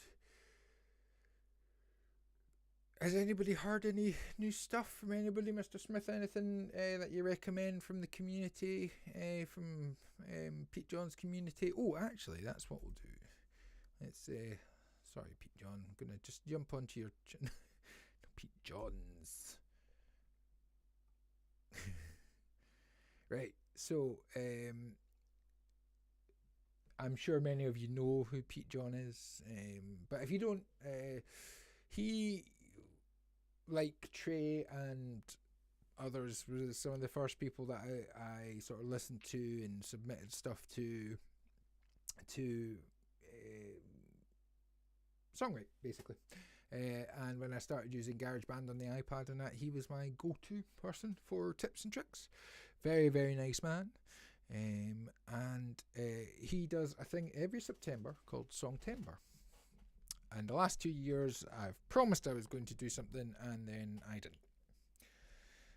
has anybody heard any new stuff from anybody, Mr. Smith? Anything that you recommend from the community, from Pete John's community? Oh, actually, that's what we'll do. Let's sorry, Pete John. I'm gonna just jump onto your Pete John's. Right. So I'm sure many of you know who Pete John is, but if you don't, he, like Trey and others, was some of the first people that I sort of listened to and submitted stuff to songwrite, basically. And when I started using GarageBand on the iPad and that, he was my go-to person for tips and tricks. Very, very nice man. And he does a thing every September called Songtember. And the last 2 years, I've promised I was going to do something, and then I didn't.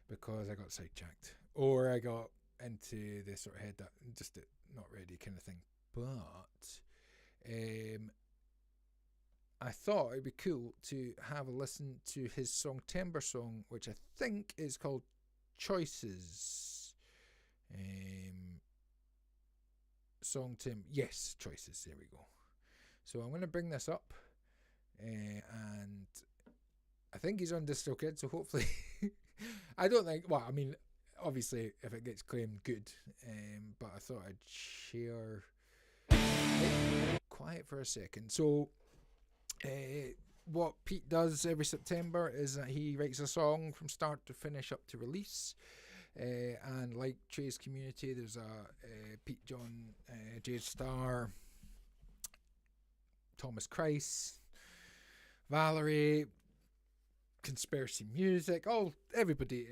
Because I got sidetracked. Or I got into the sort of head that just not ready kind of thing. But I thought it'd be cool to have a listen to his Songtember song, which I think is called Choices. Yes, Choices, there we go. So I'm going to bring this up, and I think he's on DistroKid, so hopefully I don't think, well, I mean, obviously if it gets claimed, good, but I thought I'd share. Quiet for a second. So what Pete does every September is that he writes a song from start to finish up to release. And like Trey's Community, there's a Pete John, Jade Starr, Thomas Christ, Valerie, Conspiracy Music, everybody.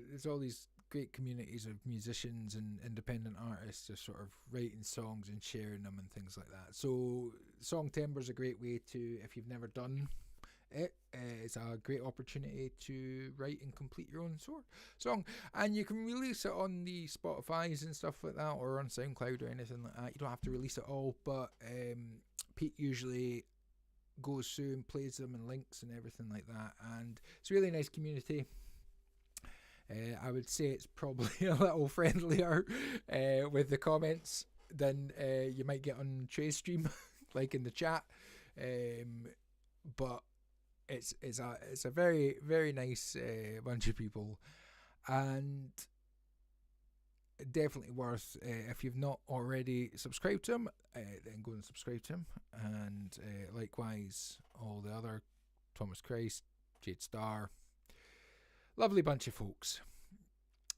There's all these great communities of musicians and independent artists just sort of writing songs and sharing them and things like that. So Songtember is a great way to, if you've never done it, it's a great opportunity to write and complete your own song, and you can release it on the Spotify's and stuff like that, or on SoundCloud or anything like that. You don't have to release it all, but Pete usually goes through and plays them and links and everything like that, and it's a really nice community. I would say it's probably a little friendlier with the comments than you might get on Trey's stream, like in the chat, but it's a very, very nice bunch of people, and definitely worth, if you've not already subscribed to him, then go and subscribe to him, and likewise all the other Thomas Christ, Jade Starr, lovely bunch of folks.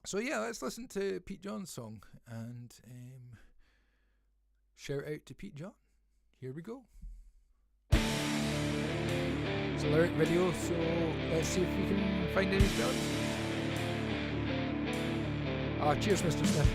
So yeah, let's listen to Pete John's song, and shout out to Pete John. Here we go. It's a lyric video, so let's see if we can find any spells. Cheers, Mr. Smith.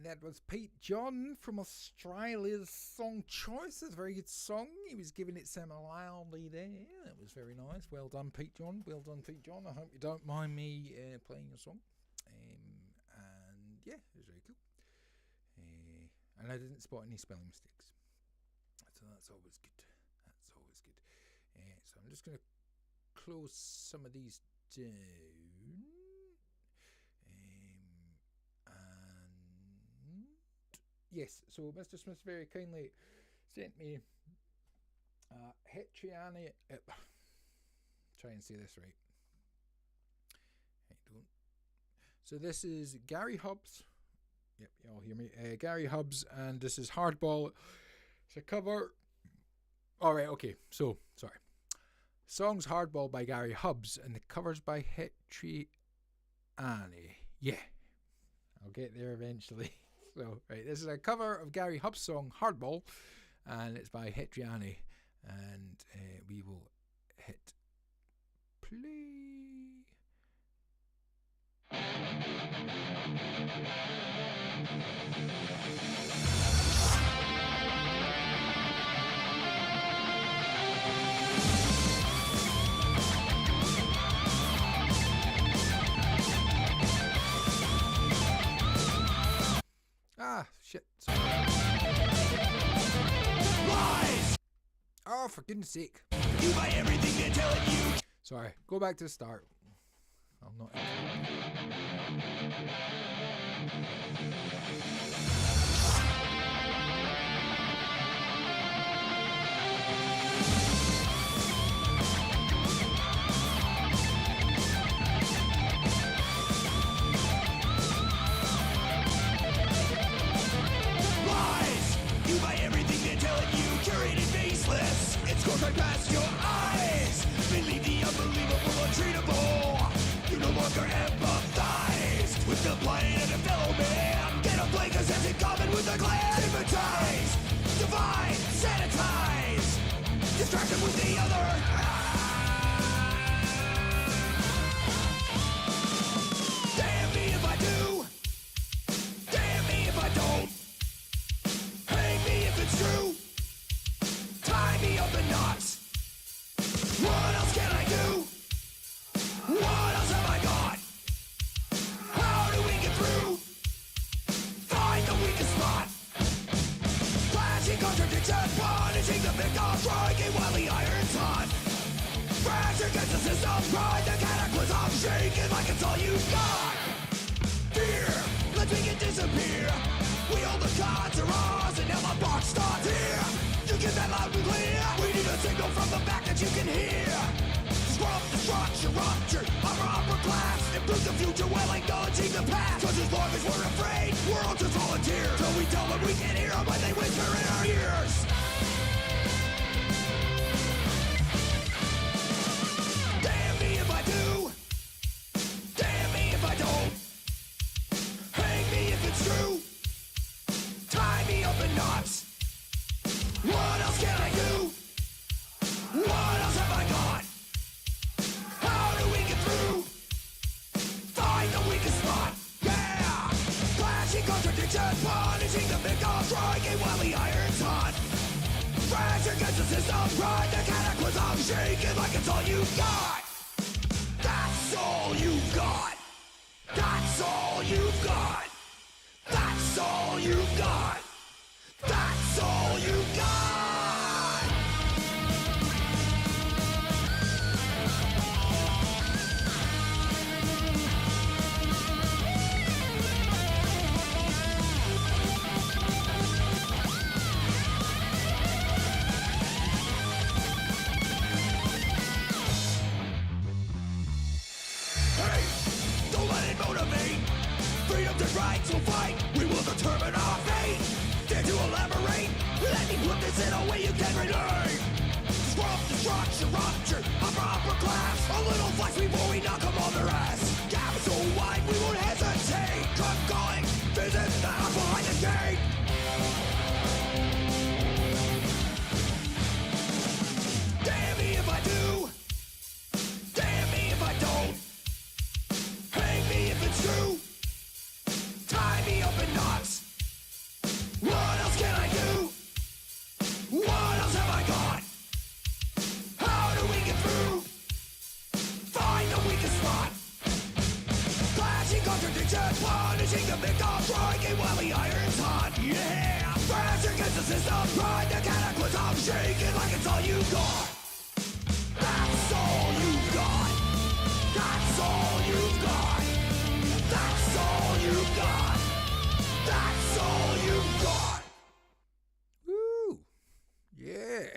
that was Pete John from Australia's Song Choice. It's a very good song. He was giving it semi-loudly there. That was very nice. Well done, Pete John. Well done, Pete John. I hope you don't mind me playing your song. And yeah, it was very cool. And I didn't spot any spelling mistakes. So that's always good. That's always good. So I'm just going to close some of these down. Yes, so Mr. Smith very kindly sent me Hetriani. Try and say this right. I don't. So this is Gary Hubbs. Yep, you all hear me. Gary Hubbs, and this is Hardball. It's a cover. All right, okay. So sorry. Song's Hardball by Gary Hubbs, and the cover's by Hetriani. Yeah, I'll get there eventually. So, right, this is a cover of Gary Hubbs' song Hardball, and it's by Hetriani, and we will hit play. Ah, shit. Sorry. Lies! Oh, for goodness sake. You buy everything they're telling you. Sorry, go back to the start. I'm not. It goes right past your eyes. Believe the unbelievable, untreatable. You no longer empathize with the plight of a fellow man. Get a play cause that's in common with the clan. Stigmatize, divide, sanitize. Distract them with the other. Damn me if I do. Damn me if I don't. Hang me if it's true. Tie me up in knots. What else can I do? What else have I got? How do we get through? Find the weakest spot. Flashing contradiction, punishing the victim, striking while the iron's hot. Fracture against the system, pride the cataclysm, shaking like it's all you've got. Fear, let's make it disappear. We all the cards are ours, and now the box starts here. You get that loud and clear. We need a signal from the back that you can hear. Disrupt, destruction, rupture, upper class. Improve the future while acknowledging the past. Cause as long as we're afraid, we're all just volunteers. Till we tell them we can hear them when they whisper in our ears. Damn me if I do. Damn me if I don't. Hang me if it's true. Tie me up in knots. What else can I do? What else have I got? How do we get through? Find the weakest spot. Yeah! Flashing contradiction, punishing the victim, striking while the iron's hot. Fracture against the system, ride the cataclysm, shaking like it's all you've got. That's all you've got. That's all you've got. That's all you've got. That's all you got! Hey, don't let it motivate. Freedom's right, so fight. We will determine our fate. Dare to elaborate? Let me put this in a way you can relate. Disrupt, destruction, rupture, upper class. A little flex before we knock them on their ass. Gap so wide we won't hesitate. Truck calling, visit the house behind the gate. Damn me if I do. Damn me if I don't. Hang me if it's true. Tie me up in knots. narcissist pride, the cataclysm shaking like it's all you got. That's all you've got. That's all you've got. That's all you've got. That's all you've got. Woo! Yeah.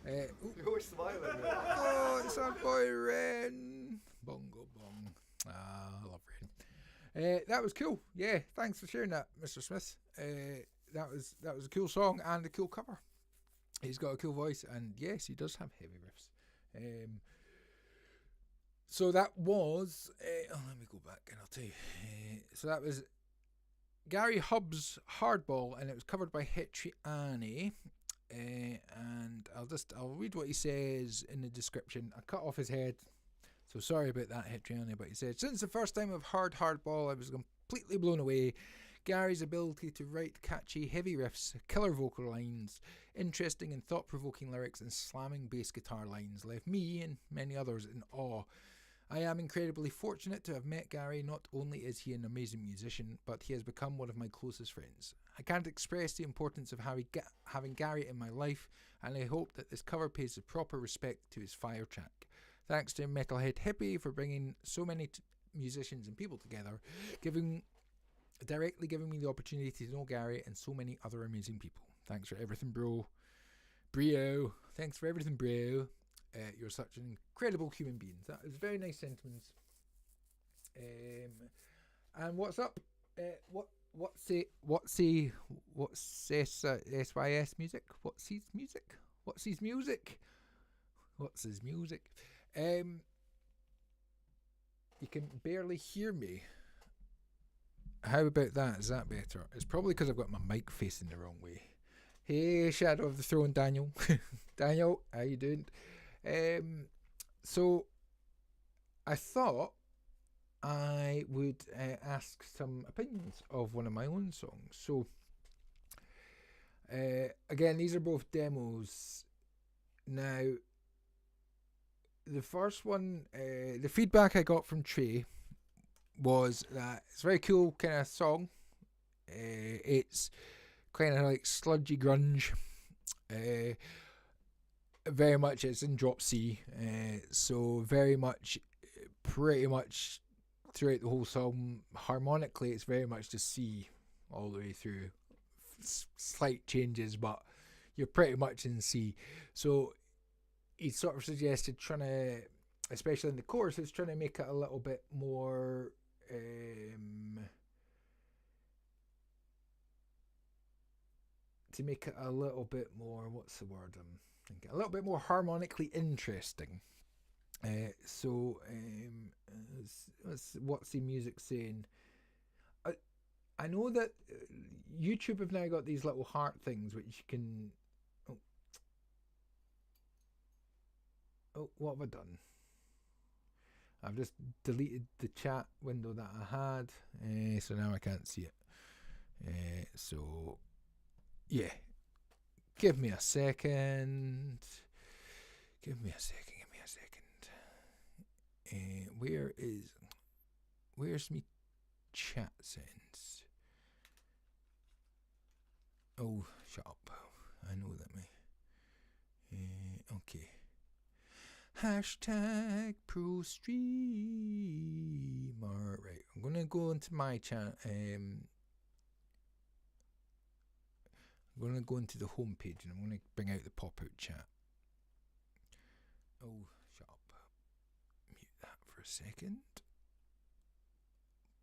Ooh. You're always smiling. Oh, it's our boy Ren. Bongo bong. Ah, I love Ren. That was cool. Yeah, thanks for sharing that, Mr. Smith. That was a cool song and a cool cover. He's got a cool voice, and yes, he does have heavy riffs. So that was. Let me go back and I'll tell you. So that was Gary Hubb's Hardball, and it was covered by Hetriani. And I'll read what he says in the description. I cut off his head, so sorry about that, Hetriani, but he said, since the first time I've heard Hardball, I was completely blown away. Gary's ability to write catchy, heavy riffs, killer vocal lines, interesting and thought-provoking lyrics, and slamming bass guitar lines left me and many others in awe. I am incredibly fortunate to have met Gary. Not only is he an amazing musician, but he has become one of my closest friends. I can't express the importance of having Gary in my life, and I hope that this cover pays the proper respect to his fire track. Thanks to Metalhead Hippie for bringing so many musicians and people together, directly giving me the opportunity to know Gary and so many other amazing people. Thanks for everything, bro. Brio. Thanks for everything, bro. You're such an incredible human being. That is very nice sentiments. And what's up? What's SYS music? What's his music? What's his music? What's his music? You can barely hear me. How about that? Is that better? It's probably because I've got my mic facing the wrong way. Hey, Shadow of the Throne, Daniel. Daniel, how you doing? So I thought I would ask some opinions of one of my own songs. So again, these are both demos. Now, the first one, the feedback I got from Trey was that it's a very cool kind of song. It's kind of like sludgy grunge. Very much it's in drop C, so very much, pretty much throughout the whole song, harmonically it's very much just C all the way through. Slight changes, but you're pretty much in C. So he sort of suggested trying to, especially in the chorus, is trying to make it a little bit more to make it a little bit more, what's the word I'm thinking, a little bit more harmonically interesting. So what's the music saying? I know that YouTube have now got these little heart things which you can. Oh, what have I done? I've just deleted the chat window that I had, so now I can't see it. So, yeah. Give me a second. Where's me chat settings? Oh, shut up. I know that me. Okay. Hashtag pro streamer. Right, I'm gonna go into my chat. I'm gonna go into the home page and I'm gonna bring out the pop-out chat. Oh, shut up. Mute that for a second.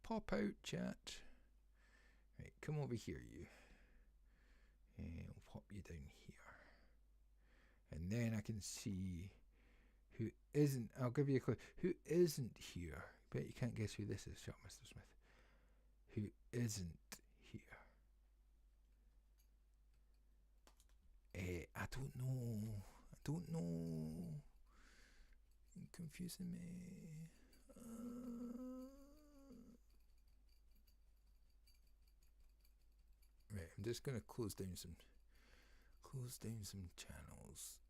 Pop-out chat. Right, come over here, you. I'll pop you down here. And then I can see who isn't. I'll give you a clue. Who isn't here? Bet you can't guess who this is. Shut up, Mr. Smith. Who isn't here? I don't know. You're confusing me. Right, I'm just gonna close down some channels.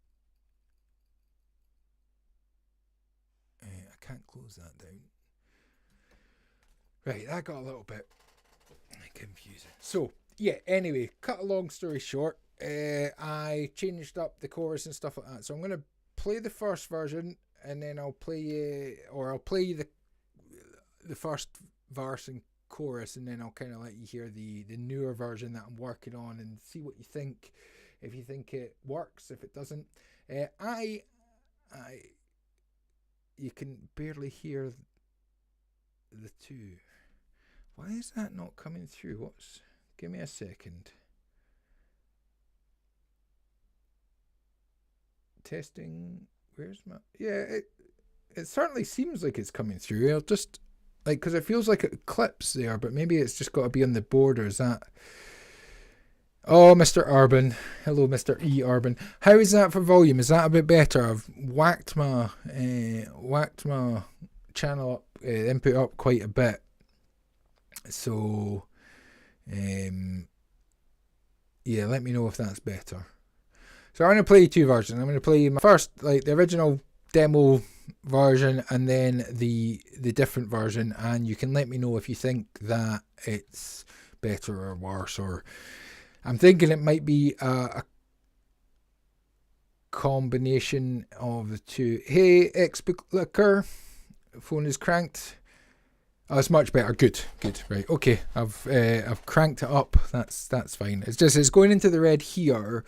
I can't close that down. Right, that got a little bit confusing. So yeah, anyway, cut a long story short, I changed up the chorus and stuff like that. So I'm going to play the first version, and then I'll play the first verse and chorus, and then I'll kind of let you hear the newer version that I'm working on and see what you think. If you think it works, if it doesn't, you can barely hear the two. Why is that not coming through? Give me a second. Testing. Where's my? Yeah, it certainly seems like it's coming through. I'll just because it feels like it clips there, but maybe it's just got to be on the border. Is that? Oh, Mr. Urban. Hello, Mr. E. Urban. How is that for volume? Is that a bit better? I've whacked my channel up, input up quite a bit. So, yeah, let me know if that's better. So I'm going to play two versions. I'm going to play my first, like the original demo version, and then the different version, and you can let me know if you think that it's better or worse, or I'm thinking it might be a combination of the two. Hey, Explicker, phone is cranked. Oh, it's much better. Good. Right. Okay. I've cranked it up. That's fine. It's going into the red here,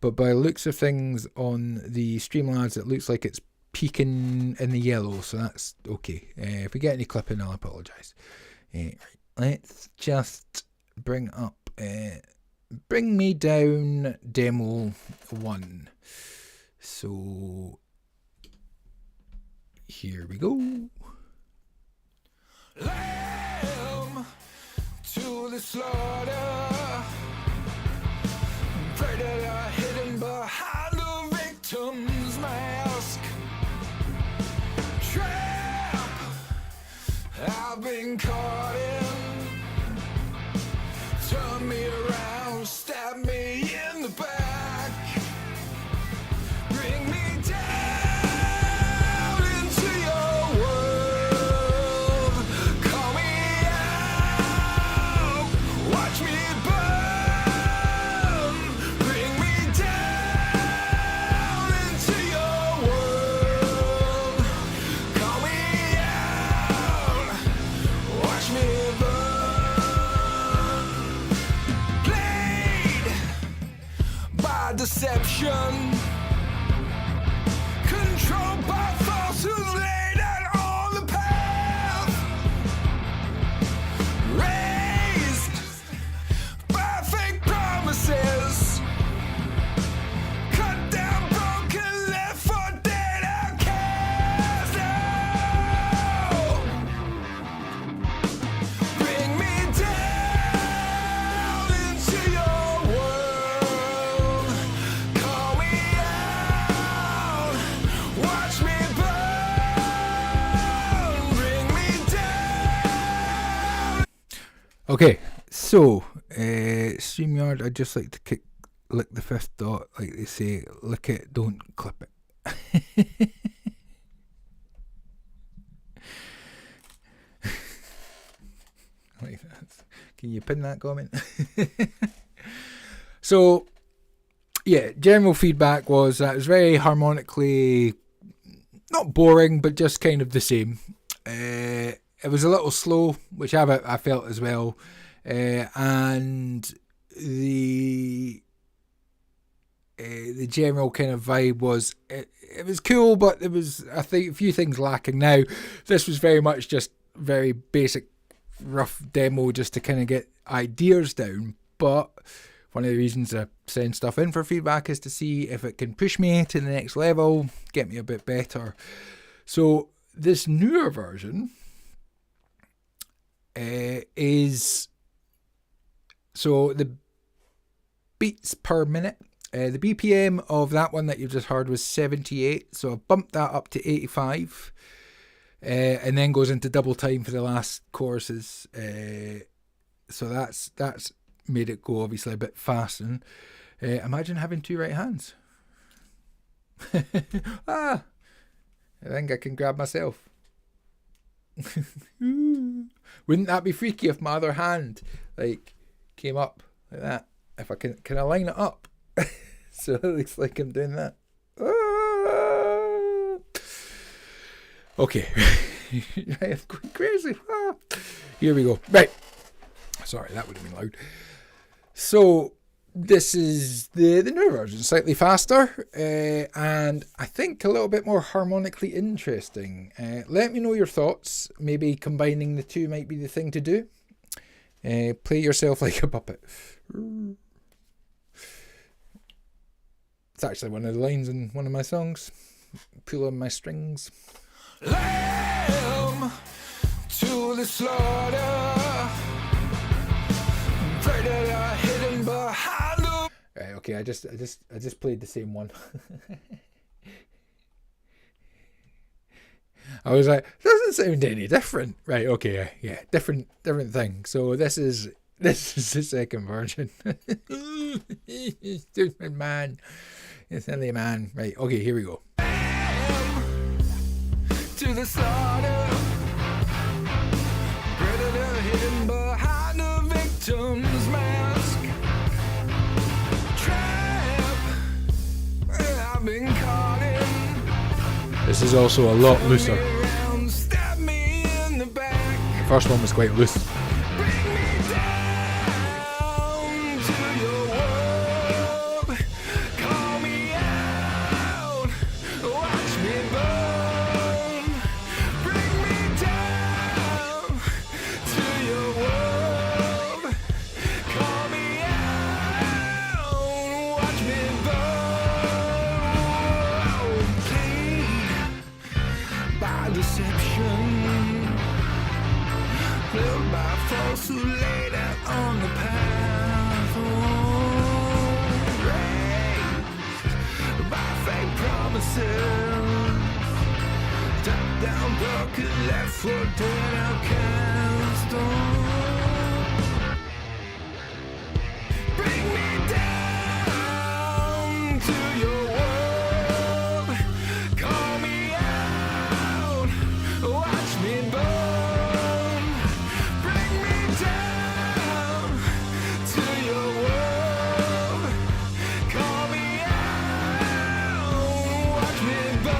but by the looks of things on the Streamlabs, it looks like it's peaking in the yellow. So that's okay. If we get any clipping, I'll apologise. Right. Let's just bring me down demo 1. So here we go. Lamb to the slaughter, predator hidden behind the victim's mask. Trap I've been caught in. Turn me around, stab me in the back. Bring me down into your world. Call me out, watch me burn. Bring me down into your world. Call me out, watch me burn. Played by deception, controlled by falsehoods laid out on the path, raised by fake promises, cut down, broken, left for dead outcasts. Oh, bring me down into your world. Call me out, watch me burn. Bring me down. Okay, so StreamYard, I'd just like to lick the fifth dot, like they say, lick it, don't clip it. Like that. Can you pin that comment? So, yeah, general feedback was that it was very harmonically, not boring, but just kind of the same. It was a little slow, which I felt as well. And the general kind of vibe was it was cool, but there was, I think, a few things lacking. Now, this was very much just very basic, rough demo just to kind of get ideas down. But one of the reasons I send stuff in for feedback is to see if it can push me to the next level, get me a bit better. So this newer version is, so the beats per minute, the BPM of that one that you just heard was 78, so I bumped that up to 85, and then goes into double time for the last choruses, so that's made it go obviously a bit fast. And imagine having two right hands. I think I can grab myself. Wouldn't that be freaky if my other hand like came up like that. If I can I line it up? So it looks like I'm doing that. Ah! Okay. I'm going crazy. Ah. Here we go. Right. Sorry, that would have been loud. So this is the new version, slightly faster, and I think a little bit more harmonically interesting. Let me know your thoughts. Maybe combining the two might be the thing to do. Play yourself like a puppet. It's actually one of the lines in one of my songs. Pull on my strings. Lamb to the slaughter. Predator hidden behind the... Right, okay, I just played the same one. I was like, doesn't sound any different. Right, okay, yeah, different thing. So this is the second version. Stupid man. It's silly man. Right, okay, here we go. To the slaughter. Predator hidden behind the victim's mask. Trap I've been caught in. This is also a lot looser. Around, stab me in the back. The first one was quite loose. Bring me down to your world. Call me out. Watch me burn. Bring me down to your world. Call me out. Watch me burn. Played by deception. Lived by folks who laid out on the path. Raised by fake promises. Top down, broken, left foot dead outcast. Bring me down to your world. Call me out. Watch me burn. Bring me down to your world. Call me out. Watch me burn.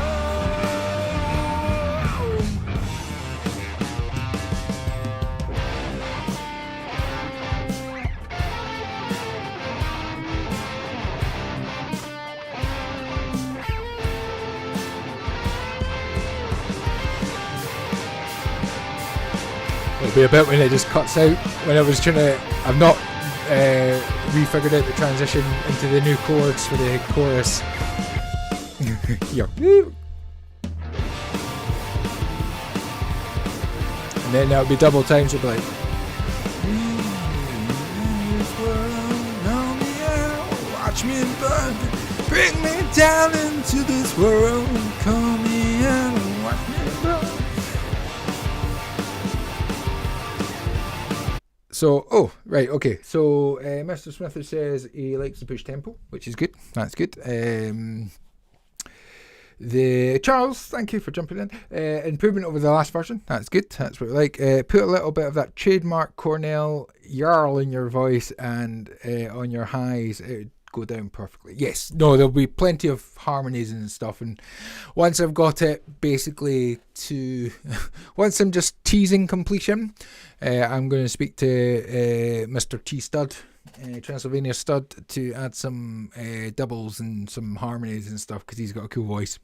It'll be a bit when it just cuts out. When I was trying to, I've not refigured out the transition into the new chords for the chorus. Yeah. And then that'll be double time, so it'll be like. Watch me burn, bring me down into this world. Call me out, watch me burn. So, oh, right, okay. So, Mr. Smith says he likes the push tempo, which is good. That's good. The Charles, thank you for jumping in. Improvement over the last version. That's good. That's what we like. Put a little bit of that trademark Cornell yarl in your voice and on your highs. It would go down perfectly. Yes. No, there'll be plenty of harmonies and stuff. And once I've got it basically to... once I'm just teasing completion, I'm going to speak to Mr. T Stud, Transylvania Stud, to add some doubles and some harmonies and stuff because he's got a cool voice.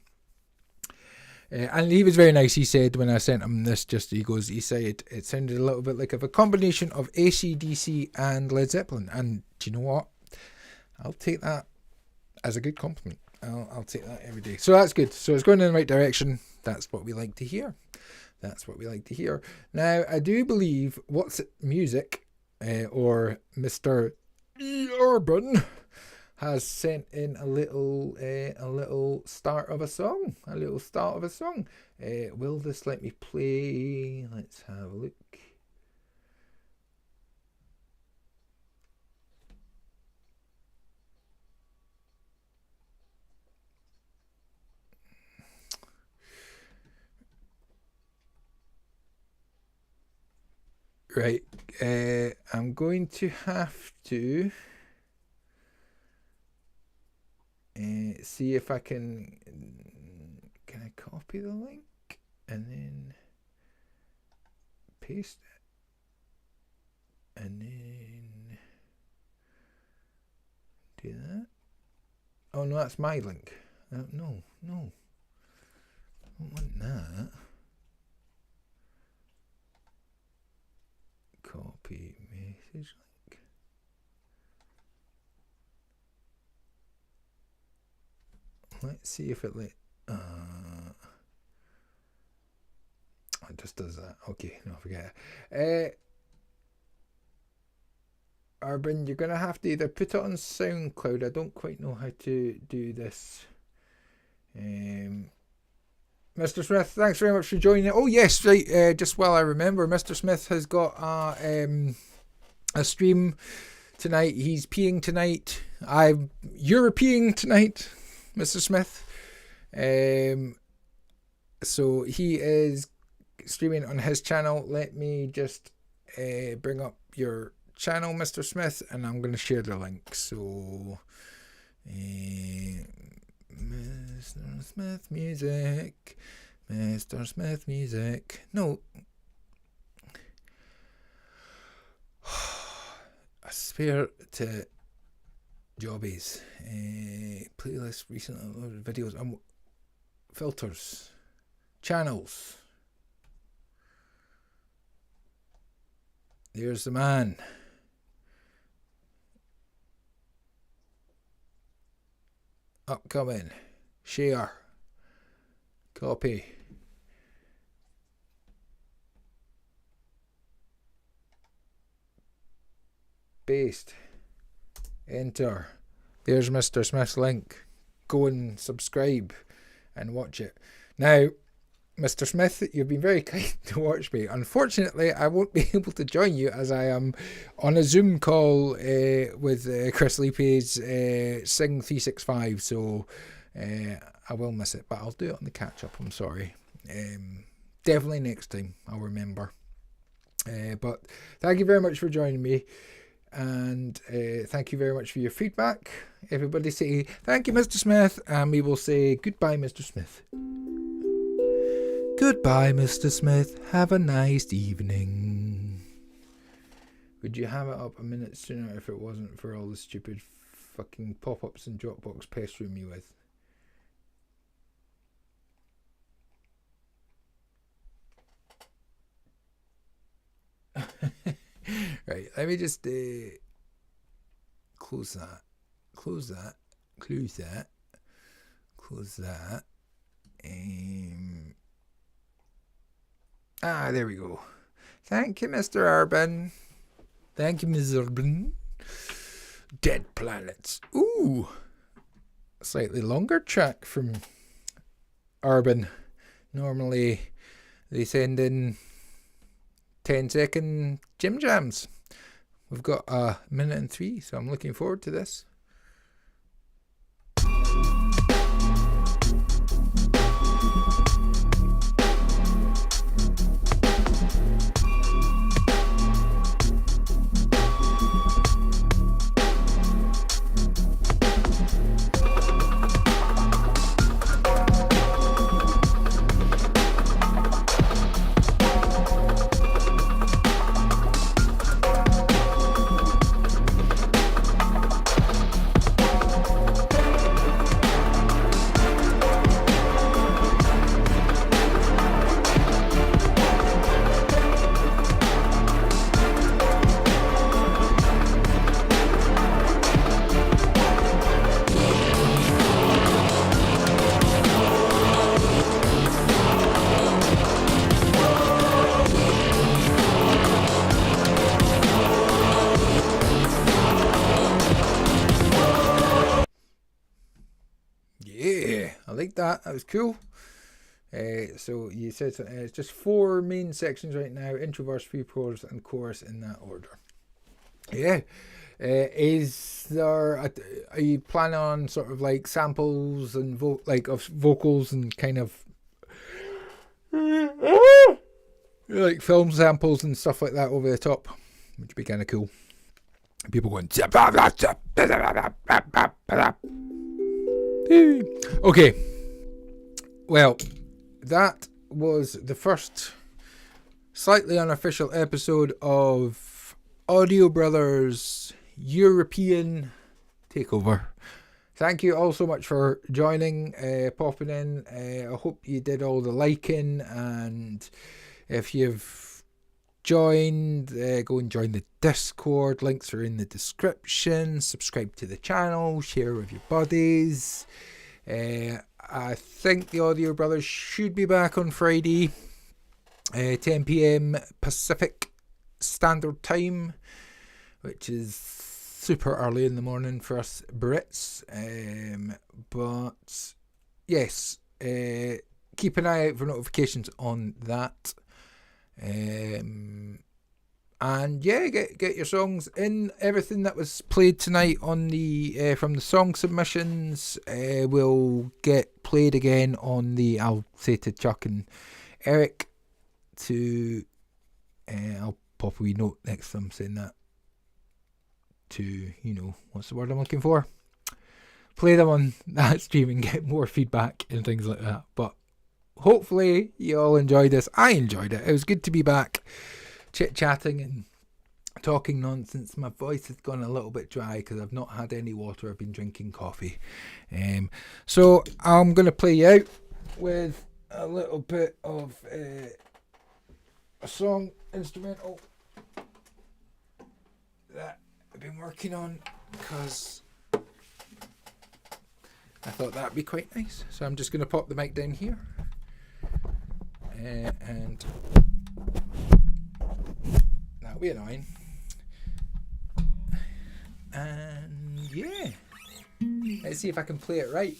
And he was very nice. He said when I sent him this, he said it sounded a little bit like a combination of AC/DC and Led Zeppelin. And do you know what? I'll take that as a good compliment. I'll take that every day. So that's good. So it's going in the right direction. That's what we like to hear. That's what we like to hear. Now, I do believe What's It Music, or Mr. E. Urban, has sent in a little start of a song. A little start of a song. Will this let me play? Let's have a look. Right. I'm going to have to see if I can. Can I copy the link and then paste it? And then do that. Oh no, that's my link. No. I don't want that. Copy message link. Let's see if it it just does that. Okay, no, forget it. Urban, you're gonna have to either put it on SoundCloud. I don't quite know how to do this. Mr. Smith, thanks very much for joining. Oh yes, right. Just while I remember, Mr. Smith has got a stream tonight. He's peeing tonight. You're peeing tonight, Mr. Smith. So he is streaming on his channel. Let me just bring up your channel, Mr. Smith, and I'm going to share the link. So Mr. Smith music. Mr. Smith music. No. I swear to jobbies. Playlist recently uploaded videos. Filters. Channels. There's the man. Upcoming. Share. Copy. Paste. Enter. There's Mr. Smith's link. Go and subscribe and watch it. Now, Mr. Smith, you've been very kind to watch me. Unfortunately, I won't be able to join you as I am on a Zoom call with Chris Leapy's Sing 365, so I will miss it, but I'll do it on the catch-up, I'm sorry. Definitely next time, I'll remember. But thank you very much for joining me, and thank you very much for your feedback. Everybody say thank you, Mr. Smith, and we will say goodbye, Mr. Smith. Goodbye, Mr. Smith. Have a nice evening. Would you have it up a minute sooner if it wasn't for all the stupid fucking pop-ups and Dropbox pestering me with? Right, let me just close that. Close that. Close that. Close that. There we go. Thank you, Mr. Urban. Thank you, Ms. Urban. Dead Planets. Ooh. A slightly longer track from Urban. Normally, they send in 10-second Jim Jams. We've got a minute and 3, so I'm looking forward to this. That was cool. So you said it's just 4 main sections right now: intro, verse, pre-chorus, and chorus in that order. Yeah. Is there? Are you planning on sort of like samples and of vocals and kind of like film samples and stuff like that over the top, which would be kind of cool. People going. Okay. Well, that was the first slightly unofficial episode of Audio Brothers European Takeover. Thank you all so much for joining, popping in. I hope you did all the liking, and if you've joined, go and join the Discord. Links are in the description. Subscribe to the channel, share with your buddies. I think the Audio Brothers should be back on Friday, 10 PM Pacific Standard Time, which is super early in the morning for us Brits. But yes, keep an eye out for notifications on that. And yeah, get your songs in. Everything that was played tonight on the from the song submissions will get played again on the. I'll say to Chuck and Eric to. I'll pop a wee note next time saying that. To, you know, what's the word I'm looking for? Play them on that stream and get more feedback and things like that. But hopefully you all enjoyed this. I enjoyed it. It was good to be back chit-chatting and talking nonsense. My voice has gone a little bit dry because I've not had any water. I've been drinking coffee. So I'm going to play you out with a little bit of a song instrumental that I've been working on because I thought that'd be quite nice. So I'm just going to pop the mic down here and that'll be annoying. And yeah, let's see if I can play it right.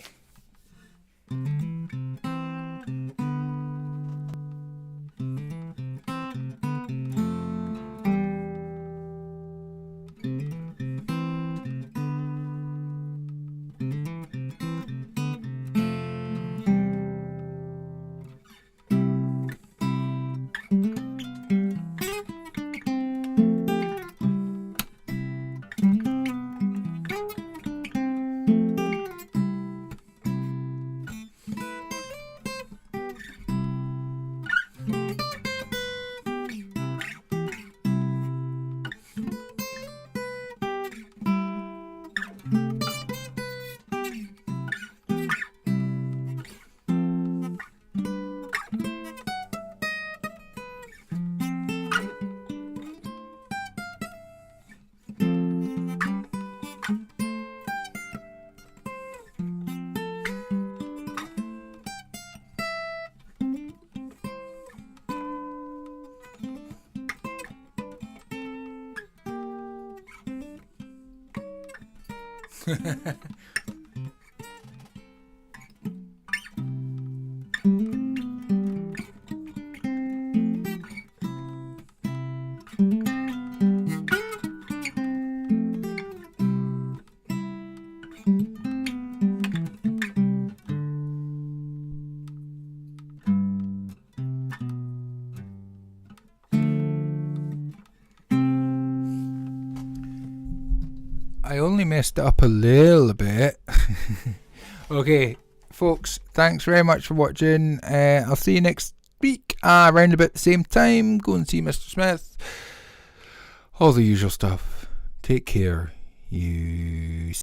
I only messed it up a little bit. Okay, folks, thanks very much for watching. I'll see you next week around about the same time. Go and see Mr. Smith. All the usual stuff. Take care, you